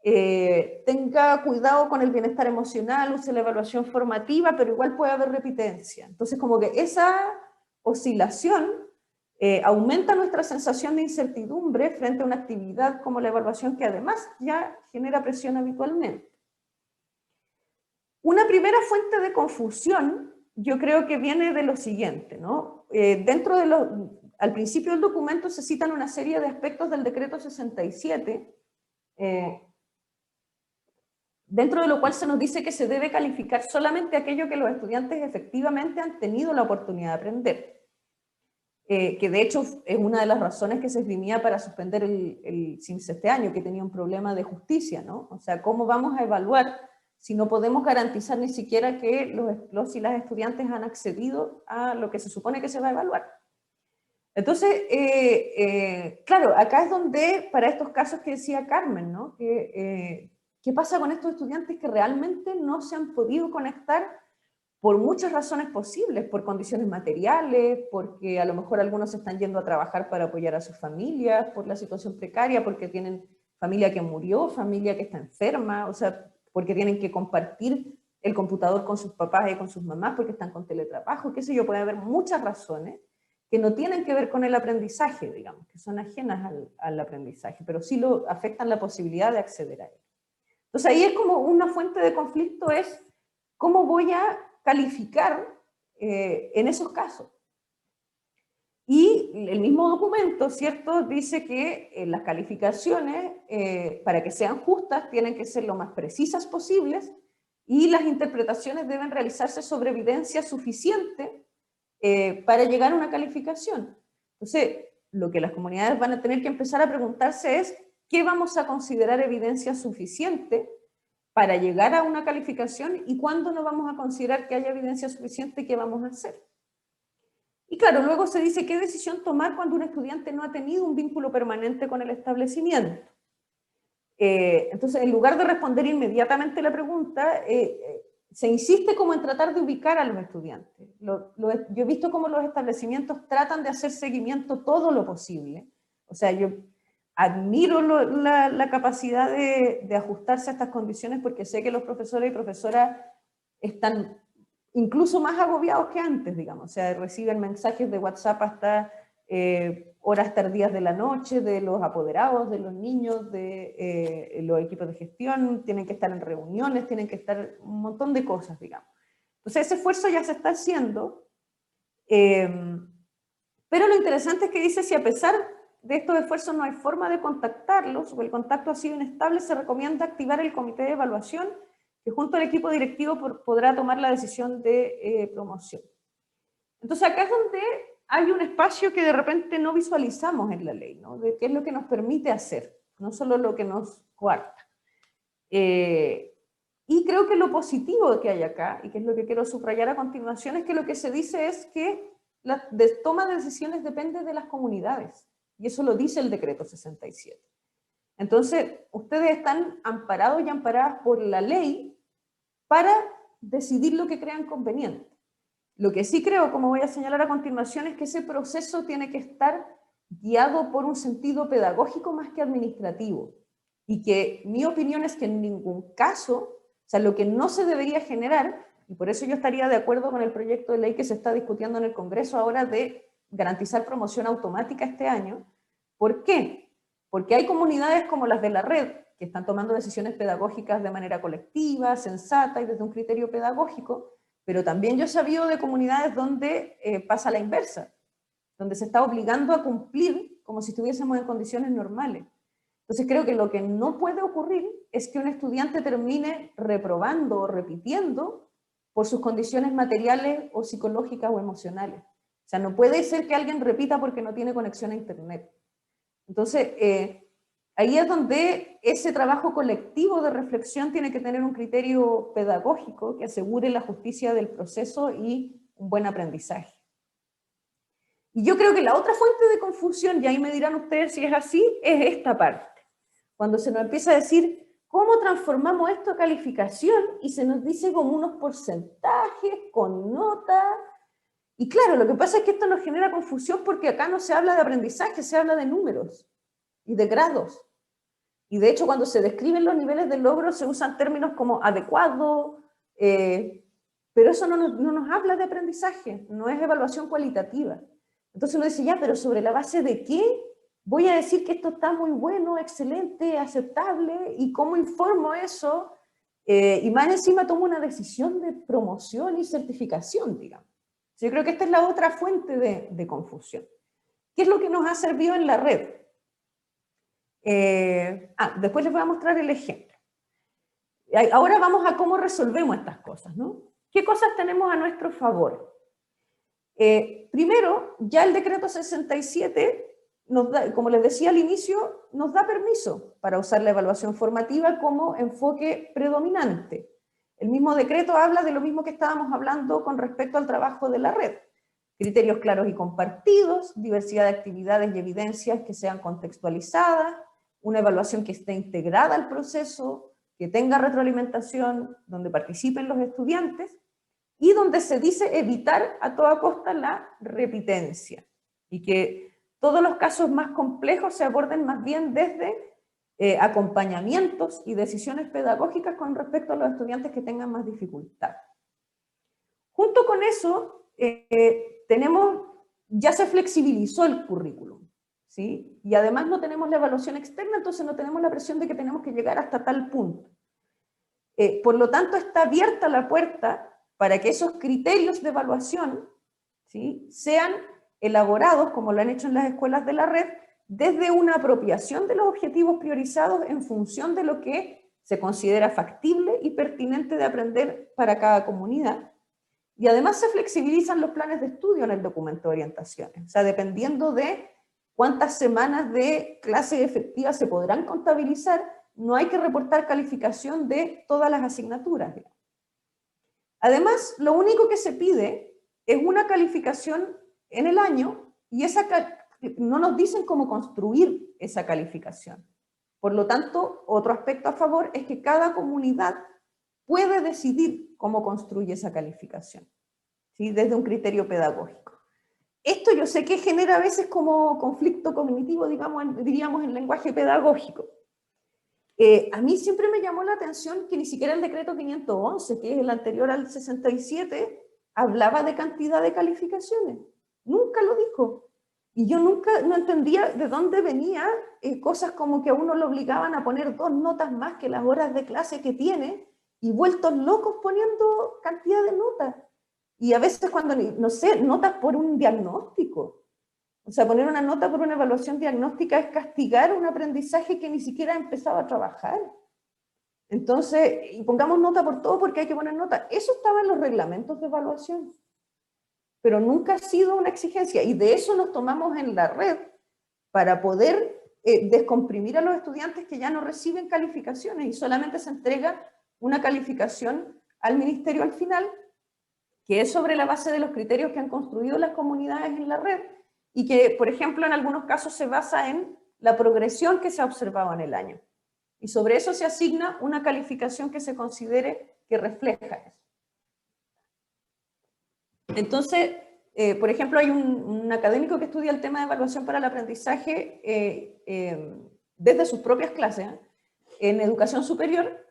Tenga cuidado con el bienestar emocional, use la evaluación formativa, pero igual puede haber repitencia. Entonces, como que esa oscilación aumenta nuestra sensación de incertidumbre frente a una actividad como la evaluación, que además ya genera presión habitualmente. Una primera fuente de confusión, yo creo que viene de lo siguiente, ¿no? Al principio del documento se citan una serie de aspectos del decreto 67, dentro de lo cual se nos dice que se debe calificar solamente aquello que los estudiantes efectivamente han tenido la oportunidad de aprender. Que de hecho es una de las razones que se esgrimía para suspender el CIMSS este año, que tenía un problema de justicia, ¿no? O sea, ¿cómo vamos a evaluar si no podemos garantizar ni siquiera que los y las estudiantes han accedido a lo que se supone que se va a evaluar? Entonces, claro, acá es donde, para estos casos que decía Carmen, ¿no? ¿Qué pasa con estos estudiantes que realmente no se han podido conectar por muchas razones posibles? Por condiciones materiales, porque a lo mejor algunos están yendo a trabajar para apoyar a sus familias, por la situación precaria, porque tienen familia que murió, familia que está enferma, o sea, porque tienen que compartir el computador con sus papás y con sus mamás porque están con teletrabajo, qué sé yo, puede haber muchas razones que no tienen que ver con el aprendizaje, digamos, que son ajenas al aprendizaje, pero sí afectan la posibilidad de acceder a él. Entonces ahí es como una fuente de conflicto, es cómo voy a calificar en esos casos. Y el mismo documento, ¿cierto?, dice que las calificaciones, para que sean justas, tienen que ser lo más precisas posibles y las interpretaciones deben realizarse sobre evidencia suficiente para llegar a una calificación. Entonces, lo que las comunidades van a tener que empezar a preguntarse es, ¿qué vamos a considerar evidencia suficiente para llegar a una calificación y cuándo no vamos a considerar que haya evidencia suficiente, qué vamos a hacer? Y claro, luego se dice qué decisión tomar cuando un estudiante no ha tenido un vínculo permanente con el establecimiento. Entonces, en lugar de responder inmediatamente la pregunta, se insiste como en tratar de ubicar a los estudiantes. Yo he visto cómo los establecimientos tratan de hacer seguimiento todo lo posible. O sea, yo admiro la capacidad de ajustarse a estas condiciones porque sé que los profesores y profesoras están incluso más agobiados que antes, digamos. O sea, reciben mensajes de WhatsApp hasta horas tardías de la noche de los apoderados, de los niños, de los equipos de gestión, tienen que estar en reuniones, tienen que estar un montón de cosas, digamos. Entonces ese esfuerzo ya se está haciendo, pero lo interesante es que dice, si a pesar de estos esfuerzos no hay forma de contactarlos o el contacto ha sido inestable, se recomienda activar el comité de evaluación que junto al equipo directivo podrá tomar la decisión de promoción. Entonces acá es donde hay un espacio que de repente no visualizamos en la ley, ¿no? De qué es lo que nos permite hacer, no solo lo que nos coarta. Y creo que lo positivo que hay acá, y que es lo que quiero subrayar a continuación, es que lo que se dice es que la toma de decisiones depende de las comunidades, y eso lo dice el decreto 67. Entonces, ustedes están amparados y amparadas por la ley para decidir lo que crean conveniente. Lo que sí creo, como voy a señalar a continuación, es que ese proceso tiene que estar guiado por un sentido pedagógico más que administrativo. Y que mi opinión es que en ningún caso, o sea, lo que no se debería generar, y por eso yo estaría de acuerdo con el proyecto de ley que se está discutiendo en el Congreso ahora de garantizar promoción automática este año. ¿Por qué? Porque hay comunidades como las de la red, que están tomando decisiones pedagógicas de manera colectiva, sensata y desde un criterio pedagógico, pero también yo he sabido de comunidades donde pasa la inversa, donde se está obligando a cumplir como si estuviésemos en condiciones normales. Entonces creo que lo que no puede ocurrir es que un estudiante termine reprobando o repitiendo por sus condiciones materiales o psicológicas o emocionales. O sea, no puede ser que alguien repita porque no tiene conexión a internet. Entonces, ahí es donde ese trabajo colectivo de reflexión tiene que tener un criterio pedagógico que asegure la justicia del proceso y un buen aprendizaje. Y yo creo que la otra fuente de confusión, y ahí me dirán ustedes si es así, es esta parte. Cuando se nos empieza a decir, ¿cómo transformamos esto a calificación? Y se nos dice como unos porcentajes, con notas. Y claro, lo que pasa es que esto nos genera confusión porque acá no se habla de aprendizaje, se habla de números y de grados. Y de hecho, cuando se describen los niveles de logro, se usan términos como adecuado, pero eso no nos habla de aprendizaje, no es evaluación cualitativa. Entonces uno dice, ya, pero ¿sobre la base de qué voy a decir que esto está muy bueno, excelente, aceptable? ¿Y cómo informo eso? Y más encima tomo una decisión de promoción y certificación, digamos. Yo creo que esta es la otra fuente de confusión. ¿Qué es lo que nos ha servido en la red? Después les voy a mostrar el ejemplo. Ahora vamos a cómo resolvemos estas cosas, ¿no? ¿Qué cosas tenemos a nuestro favor? Primero, ya el decreto 67, nos da, como les decía al inicio, nos da permiso para usar la evaluación formativa como enfoque predominante. El mismo decreto habla de lo mismo que estábamos hablando con respecto al trabajo de la red. Criterios claros y compartidos, diversidad de actividades y evidencias que sean contextualizadas, una evaluación que esté integrada al proceso, que tenga retroalimentación, donde participen los estudiantes, y donde se dice evitar a toda costa la repitencia, y que todos los casos más complejos se aborden más bien desde acompañamientos y decisiones pedagógicas con respecto a los estudiantes que tengan más dificultad. Junto con eso, ya se flexibilizó el currículum, ¿sí? Y además no tenemos la evaluación externa, entonces no tenemos la presión de que tenemos que llegar hasta tal punto. Por lo tanto, está abierta la puerta para que esos criterios de evaluación, ¿sí?, sean elaborados, como lo han hecho en las escuelas de la red, desde una apropiación de los objetivos priorizados en función de lo que se considera factible y pertinente de aprender para cada comunidad. Y además se flexibilizan los planes de estudio en el documento de orientaciones. O sea, dependiendo de cuántas semanas de clase efectiva se podrán contabilizar, no hay que reportar calificación de todas las asignaturas. Además, lo único que se pide es una calificación en el año y no nos dicen cómo construir esa calificación. Por lo tanto, otro aspecto a favor es que cada comunidad puede decidir cómo construye esa calificación, ¿sí?, desde un criterio pedagógico. Esto yo sé que genera a veces como conflicto cognitivo, diríamos en lenguaje pedagógico. A mí siempre me llamó la atención que ni siquiera el decreto 511, que es el anterior al 67, hablaba de cantidad de calificaciones. Nunca lo dijo. Y yo nunca no entendía de dónde venía cosas como que a uno lo obligaban a poner 2 notas más que las horas de clase que tiene, y vueltos locos poniendo cantidad de notas. Y a veces cuando, no sé, notas por un diagnóstico. O sea, poner una nota por una evaluación diagnóstica es castigar un aprendizaje que ni siquiera ha empezado a trabajar. Entonces, y pongamos nota por todo porque hay que poner nota. Eso estaba en los reglamentos de evaluación, pero nunca ha sido una exigencia. Y de eso nos tomamos en la red para poder descomprimir a los estudiantes que ya no reciben calificaciones y solamente se entrega una calificación al ministerio al final, que es sobre la base de los criterios que han construido las comunidades en la red y que, por ejemplo, en algunos casos se basa en la progresión que se ha observado en el año. Y sobre eso se asigna una calificación que se considere que refleja eso. Entonces, por ejemplo, hay un académico que estudia el tema de evaluación para el aprendizaje desde sus propias clases en educación superior,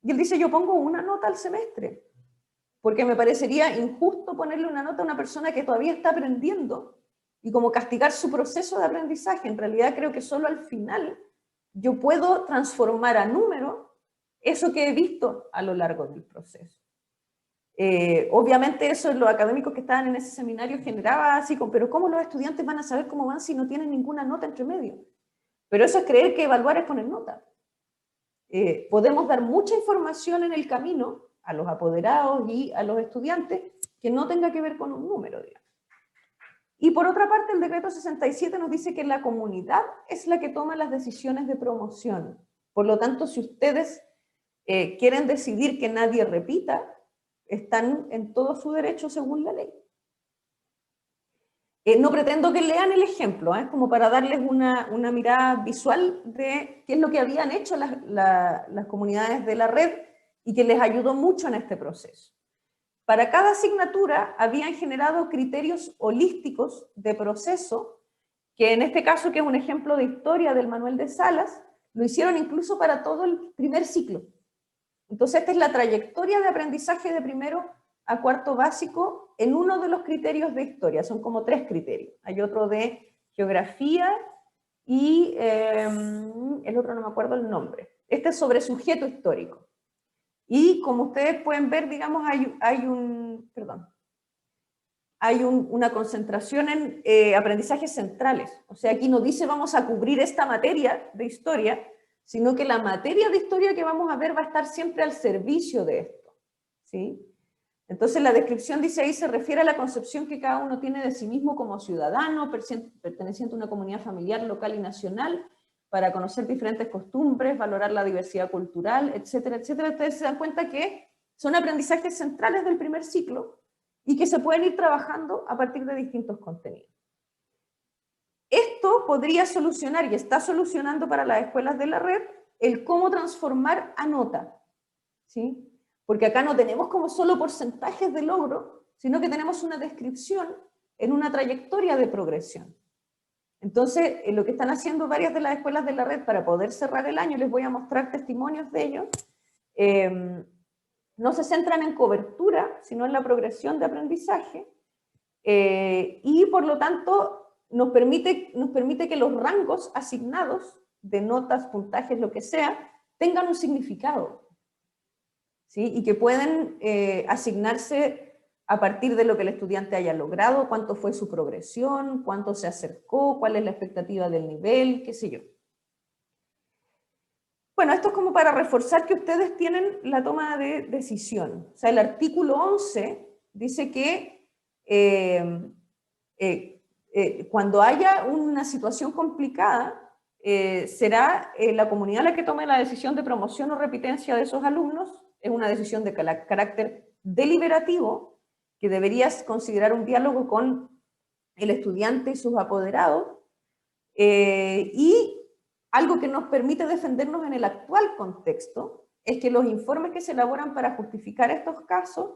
y él dice, yo pongo una nota al semestre, porque me parecería injusto ponerle una nota a una persona que todavía está aprendiendo y como castigar su proceso de aprendizaje. En realidad creo que solo al final yo puedo transformar a número eso que he visto a lo largo del proceso. Obviamente eso en los académicos que estaban en ese seminario generaba así, pero ¿cómo los estudiantes van a saber cómo van si no tienen ninguna nota entre medio? Pero eso es creer que evaluar es poner nota. Podemos dar mucha información en el camino a los apoderados y a los estudiantes que no tenga que ver con un número, digamos. Y por otra parte, el decreto 67 nos dice que la comunidad es la que toma las decisiones de promoción. Por lo tanto, si ustedes quieren decidir que nadie repita, están en todo su derecho según la ley. No pretendo que lean el ejemplo, como para darles una mirada visual de qué es lo que habían hecho las comunidades de la red y que les ayudó mucho en este proceso. Para cada asignatura habían generado criterios holísticos de proceso, que en este caso, que es un ejemplo de historia del Manuel de Salas, lo hicieron incluso para todo el primer ciclo. Entonces, esta es la trayectoria de aprendizaje de primero a cuarto básico en uno de los criterios de historia. Son como 3 criterios. Hay otro de geografía y el otro no me acuerdo el nombre. Este es sobre sujeto histórico. Y como ustedes pueden ver, digamos, hay una concentración en aprendizajes centrales. O sea, aquí no dice vamos a cubrir esta materia de historia, sino que la materia de historia que vamos a ver va a estar siempre al servicio de esto, ¿sí? Entonces la descripción dice ahí se refiere a la concepción que cada uno tiene de sí mismo como ciudadano, perteneciente a una comunidad familiar, local y nacional, para conocer diferentes costumbres, valorar la diversidad cultural, etcétera, etcétera. Ustedes se dan cuenta que son aprendizajes centrales del primer ciclo y que se pueden ir trabajando a partir de distintos contenidos. Esto podría solucionar, y está solucionando para las escuelas de la red, el cómo transformar a nota, ¿sí? Porque acá no tenemos como solo porcentajes de logro, sino que tenemos una descripción en una trayectoria de progresión. Entonces, lo que están haciendo varias de las escuelas de la red para poder cerrar el año, les voy a mostrar testimonios de ellos, no se centran en cobertura, sino en la progresión de aprendizaje, y por lo tanto nos permite que los rangos asignados de notas, puntajes, lo que sea, tengan un significado. ¿sí? Y que pueden asignarse a partir de lo que el estudiante haya logrado, cuánto fue su progresión, cuánto se acercó, cuál es la expectativa del nivel, qué sé yo. Bueno, esto es como para reforzar que ustedes tienen la toma de decisión. O sea, el artículo 11 dice que cuando haya una situación complicada, será la comunidad la que tome la decisión de promoción o repitencia de esos alumnos. Es una decisión de carácter deliberativo que deberías considerar un diálogo con el estudiante y sus apoderados. Y algo que nos permite defendernos en el actual contexto es que los informes que se elaboran para justificar estos casos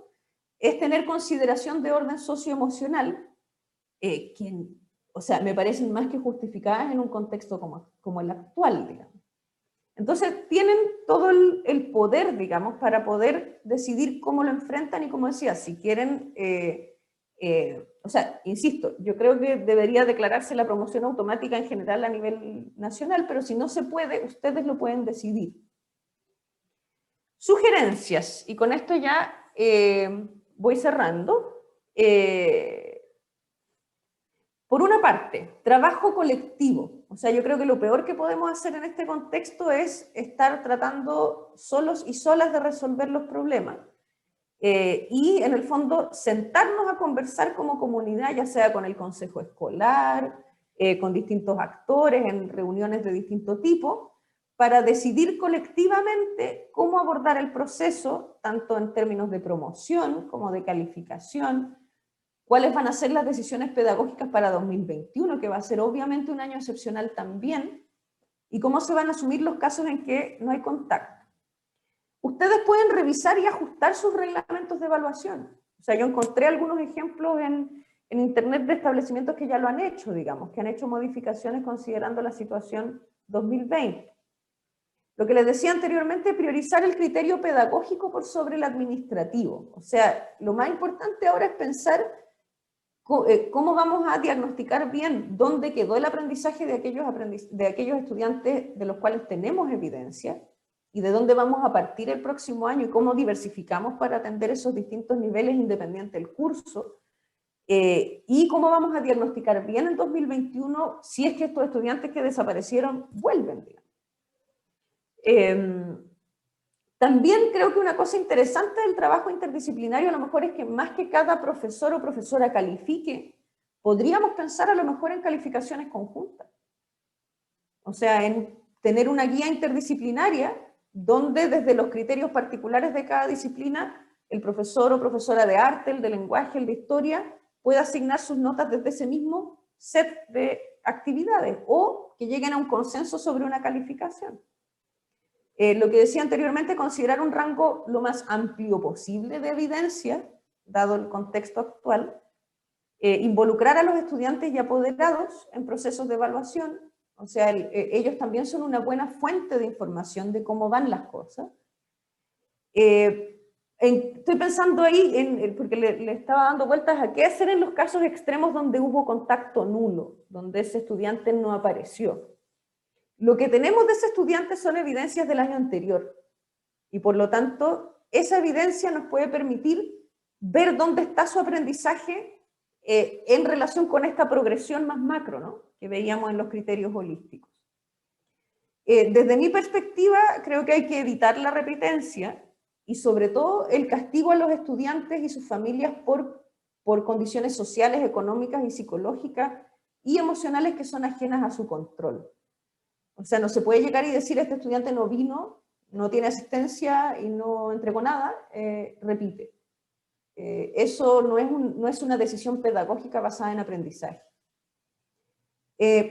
es tener consideración de orden socioemocional, o sea, me parecen más que justificadas en un contexto como el actual, digamos. Entonces, tienen todo el poder, digamos, para poder decidir cómo lo enfrentan y, como decía, si quieren... o sea, insisto, yo creo que debería declararse la promoción automática en general a nivel nacional, pero si no se puede, ustedes lo pueden decidir. Sugerencias, y con esto ya voy cerrando. Por una parte, trabajo colectivo. O sea, yo creo que lo peor que podemos hacer en este contexto es estar tratando solos y solas de resolver los problemas. Y en el fondo sentarnos a conversar como comunidad, ya sea con el consejo escolar, con distintos actores en reuniones de distinto tipo, para decidir colectivamente cómo abordar el proceso, tanto en términos de promoción como de calificación, cuáles van a ser las decisiones pedagógicas para 2021, que va a ser obviamente un año excepcional también, y cómo se van a asumir los casos en que no hay contacto. Ustedes pueden revisar y ajustar sus reglamentos de evaluación. O sea, yo encontré algunos ejemplos en internet de establecimientos que ya lo han hecho, digamos, que han hecho modificaciones considerando la situación 2020. Lo que les decía anteriormente, priorizar el criterio pedagógico por sobre el administrativo. O sea, lo más importante ahora es pensar cómo vamos a diagnosticar bien dónde quedó el aprendizaje de aquellos estudiantes de los cuales tenemos evidencia, y de dónde vamos a partir el próximo año y cómo diversificamos para atender esos distintos niveles independiente del curso, y cómo vamos a diagnosticar bien en 2021 si es que estos estudiantes que desaparecieron vuelven. También creo que una cosa interesante del trabajo interdisciplinario a lo mejor es que más que cada profesor o profesora califique, podríamos pensar a lo mejor en calificaciones conjuntas. O sea, en tener una guía interdisciplinaria donde desde los criterios particulares de cada disciplina, el profesor o profesora de arte, el de lenguaje, el de historia, pueda asignar sus notas desde ese mismo set de actividades o que lleguen a un consenso sobre una calificación. Lo que decía anteriormente, considerar un rango lo más amplio posible de evidencia, dado el contexto actual, involucrar a los estudiantes y apoderados en procesos de evaluación. O sea, ellos también son una buena fuente de información de cómo van las cosas. Estoy pensando ahí, porque le estaba dando vueltas a qué hacer en los casos extremos donde hubo contacto nulo, donde ese estudiante no apareció. Lo que tenemos de ese estudiante son evidencias del año anterior, y por lo tanto, esa evidencia nos puede permitir ver dónde está su aprendizaje en relación con esta progresión más macro, ¿no?, que veíamos en los criterios holísticos. Desde mi perspectiva, creo que hay que evitar la repitencia y sobre todo el castigo a los estudiantes y sus familias por condiciones sociales, económicas y psicológicas y emocionales que son ajenas a su control. O sea, no se puede llegar y decir este estudiante no vino, no tiene asistencia y no entregó nada, repite. Eso no es una decisión pedagógica basada en aprendizaje.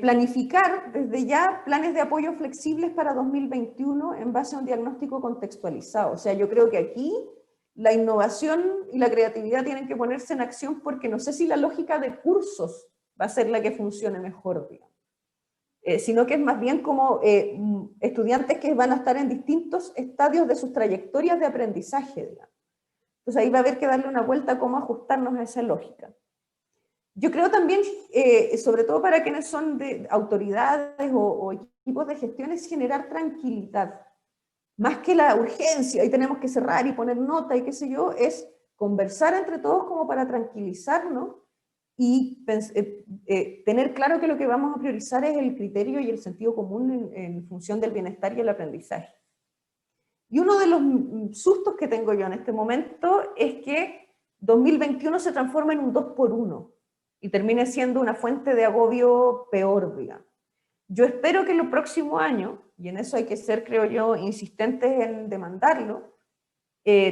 Planificar desde ya planes de apoyo flexibles para 2021 en base a un diagnóstico contextualizado. O sea, yo creo que aquí la innovación y la creatividad tienen que ponerse en acción porque no sé si la lógica de cursos va a ser la que funcione mejor, digamos. Sino que es más bien como estudiantes que van a estar en distintos estadios de sus trayectorias de aprendizaje, digamos. Entonces ahí va a haber que darle una vuelta a cómo ajustarnos a esa lógica. Yo creo también, sobre todo para quienes son de autoridades o equipos de gestión, es generar tranquilidad. más que la urgencia, y tenemos que cerrar y poner nota y qué sé yo, es conversar entre todos como para tranquilizarnos y tener claro que lo que vamos a priorizar es el criterio y el sentido común en función del bienestar y el aprendizaje. Y uno de los sustos que tengo yo en este momento es que 2021 se transforma en un 2x1 y termine siendo una fuente de agobio peor, digamos. Yo espero que en el próximo año, y en eso hay que ser, creo yo, insistentes en demandarlo,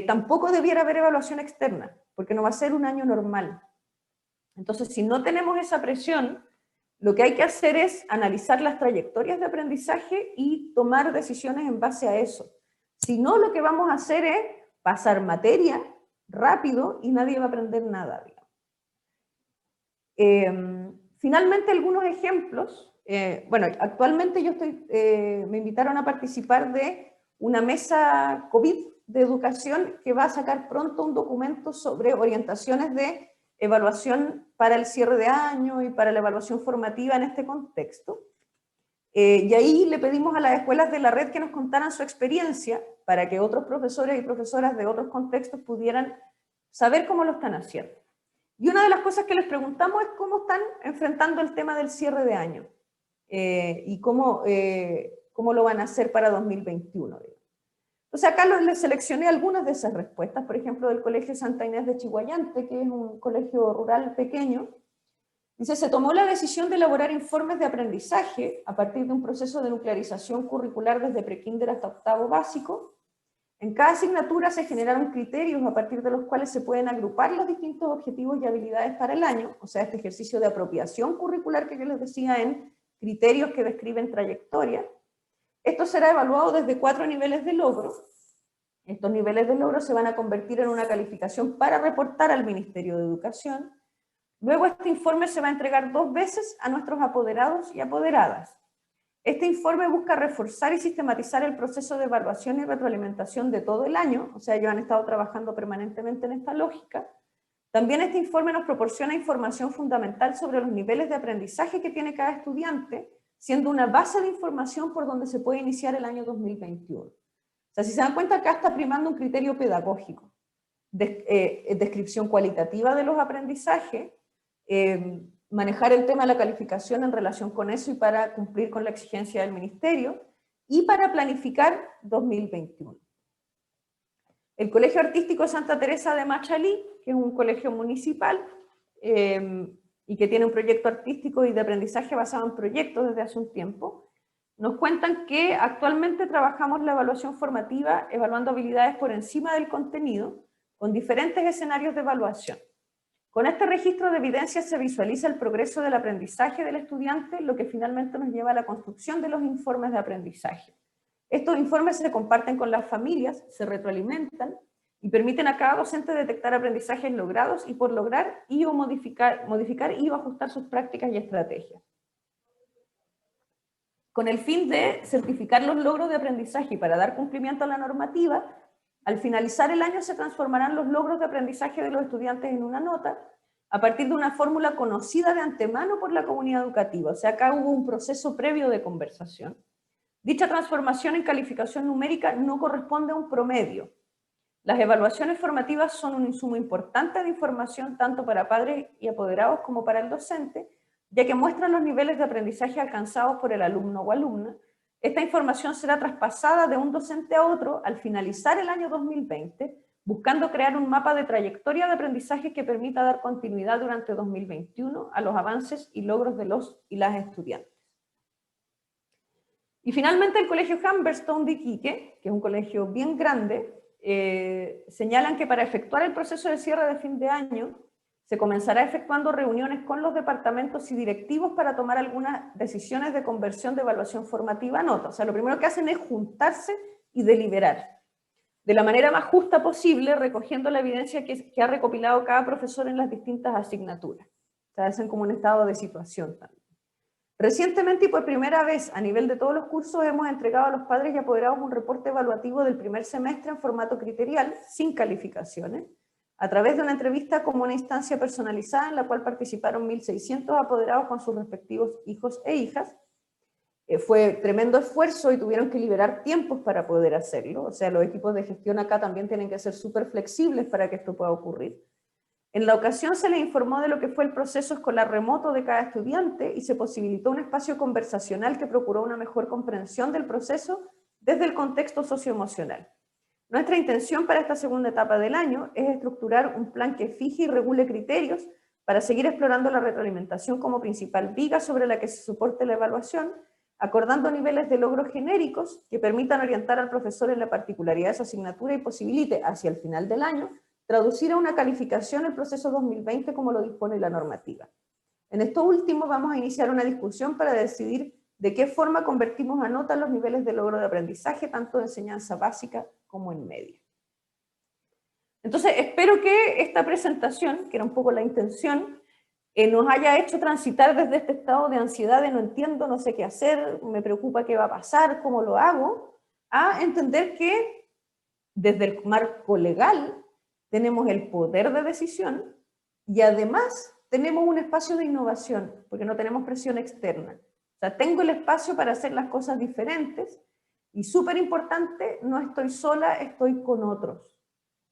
tampoco debiera haber evaluación externa, porque no va a ser un año normal. Entonces, si no tenemos esa presión, lo que hay que hacer es analizar las trayectorias de aprendizaje y tomar decisiones en base a eso. Si no, lo que vamos a hacer es pasar materia rápido y nadie va a aprender nada, digamos. Finalmente, algunos ejemplos. Bueno, actualmente yo me invitaron a participar de una mesa COVID de educación que va a sacar pronto un documento sobre orientaciones de evaluación para el cierre de año y para la evaluación formativa en este contexto. Y ahí le pedimos a las escuelas de la red que nos contaran su experiencia para que otros profesores y profesoras de otros contextos pudieran saber cómo lo están haciendo. Y una de las cosas que les preguntamos es cómo están enfrentando el tema del cierre de año y cómo lo van a hacer para 2021. Entonces acá les seleccioné algunas de esas respuestas, por ejemplo, del Colegio Santa Inés de Chiguayante, que es un colegio rural pequeño. Dice, se tomó la decisión de elaborar informes de aprendizaje a partir de un proceso de nuclearización curricular desde prekinder hasta octavo básico. En cada asignatura se generaron criterios a partir de los cuales se pueden agrupar los distintos objetivos y habilidades para el año, o sea, este ejercicio de apropiación curricular que yo les decía en criterios que describen trayectoria. Esto será evaluado desde 4 niveles de logro. Estos niveles de logro se van a convertir en una calificación para reportar al Ministerio de Educación. Luego este informe se va a entregar 2 veces a nuestros apoderados y apoderadas. Este informe busca reforzar y sistematizar el proceso de evaluación y retroalimentación de todo el año, o sea, ellos han estado trabajando permanentemente en esta lógica. También este informe nos proporciona información fundamental sobre los niveles de aprendizaje que tiene cada estudiante, siendo una base de información por donde se puede iniciar el año 2021. O sea, si se dan cuenta, acá está primando un criterio pedagógico, descripción cualitativa de los aprendizajes, manejar el tema de la calificación en relación con eso y para cumplir con la exigencia del ministerio y para planificar 2021. El Colegio Artístico Santa Teresa de Machalí, que es un colegio municipal y que tiene un proyecto artístico y de aprendizaje basado en proyectos desde hace un tiempo, nos cuentan que actualmente trabajamos la evaluación formativa evaluando habilidades por encima del contenido con diferentes escenarios de evaluación. Con este registro de evidencias se visualiza el progreso del aprendizaje del estudiante, lo que finalmente nos lleva a la construcción de los informes de aprendizaje. Estos informes se comparten con las familias, se retroalimentan y permiten a cada docente detectar aprendizajes logrados y por lograr y o modificar y o ajustar sus prácticas y estrategias. Con el fin de certificar los logros de aprendizaje y para dar cumplimiento a la normativa, al finalizar el año se transformarán los logros de aprendizaje de los estudiantes en una nota a partir de una fórmula conocida de antemano por la comunidad educativa. O sea, acá hubo un proceso previo de conversación. Dicha transformación en calificación numérica no corresponde a un promedio. Las evaluaciones formativas son un insumo importante de información tanto para padres y apoderados como para el docente, ya que muestran los niveles de aprendizaje alcanzados por el alumno o alumna. Esta información será traspasada de un docente a otro al finalizar el año 2020, buscando crear un mapa de trayectoria de aprendizaje que permita dar continuidad durante 2021 a los avances y logros de los y las estudiantes. Y finalmente el Colegio Humberstone de Iquique, que es un colegio bien grande, señalan que para efectuar el proceso de cierre de fin de año se comenzará efectuando reuniones con los departamentos y directivos para tomar algunas decisiones de conversión de evaluación formativa a nota. O sea, lo primero que hacen es juntarse y deliberar de la manera más justa posible, recogiendo la evidencia que ha recopilado cada profesor en las distintas asignaturas. O sea, hacen como un estado de situación también. Recientemente y por primera vez a nivel de todos los cursos hemos entregado a los padres y apoderados un reporte evaluativo del primer semestre en formato criterial, sin calificaciones, a través de una entrevista como una instancia personalizada en la cual participaron 1.600 apoderados con sus respectivos hijos e hijas. Fue tremendo esfuerzo y tuvieron que liberar tiempos para poder hacerlo. O sea, los equipos de gestión acá también tienen que ser súper flexibles para que esto pueda ocurrir. En la ocasión se les informó de lo que fue el proceso escolar remoto de cada estudiante y se posibilitó un espacio conversacional que procuró una mejor comprensión del proceso desde el contexto socioemocional. Nuestra intención para esta segunda etapa del año es estructurar un plan que fije y regule criterios para seguir explorando la retroalimentación como principal viga sobre la que se soporte la evaluación, acordando niveles de logros genéricos que permitan orientar al profesor en la particularidad de esa asignatura y posibilite, hacia el final del año, traducir a una calificación el proceso 2020 como lo dispone la normativa. En esto último vamos a iniciar una discusión para decidir de qué forma convertimos a nota los niveles de logro de aprendizaje, tanto de enseñanza básica como en media. Entonces, espero que esta presentación, que era un poco la intención, nos haya hecho transitar desde este estado de ansiedad de no entiendo, no sé qué hacer, me preocupa qué va a pasar, cómo lo hago, a entender que desde el marco legal tenemos el poder de decisión y además tenemos un espacio de innovación, porque no tenemos presión externa. O sea, tengo el espacio para hacer las cosas diferentes y súper importante, no estoy sola, estoy con otros.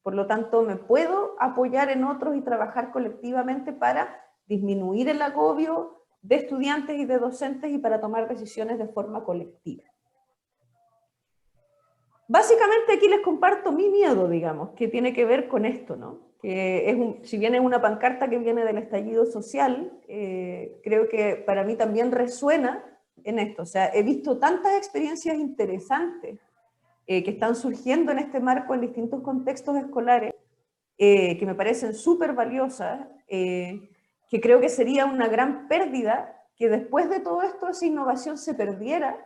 Por lo tanto, me puedo apoyar en otros y trabajar colectivamente para disminuir el agobio de estudiantes y de docentes y para tomar decisiones de forma colectiva. Básicamente aquí les comparto mi miedo, digamos, que tiene que ver con esto, ¿no? Que es si bien es una pancarta que viene del estallido social, creo que para mí también resuena en esto. O sea, he visto tantas experiencias interesantes que están surgiendo en este marco en distintos contextos escolares, que me parecen súper valiosas, que creo que sería una gran pérdida que después de todo esto esa innovación se perdiera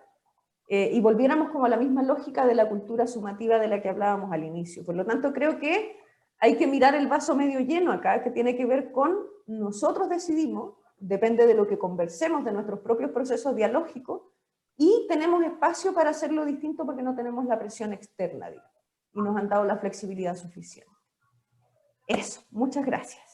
y volviéramos como a la misma lógica de la cultura sumativa de la que hablábamos al inicio. Por lo tanto, creo que hay que mirar el vaso medio lleno acá, que tiene que ver con nosotros decidimos, depende de lo que conversemos, de nuestros propios procesos dialógicos, y tenemos espacio para hacerlo distinto porque no tenemos la presión externa, digamos, y nos han dado la flexibilidad suficiente. Eso, muchas gracias.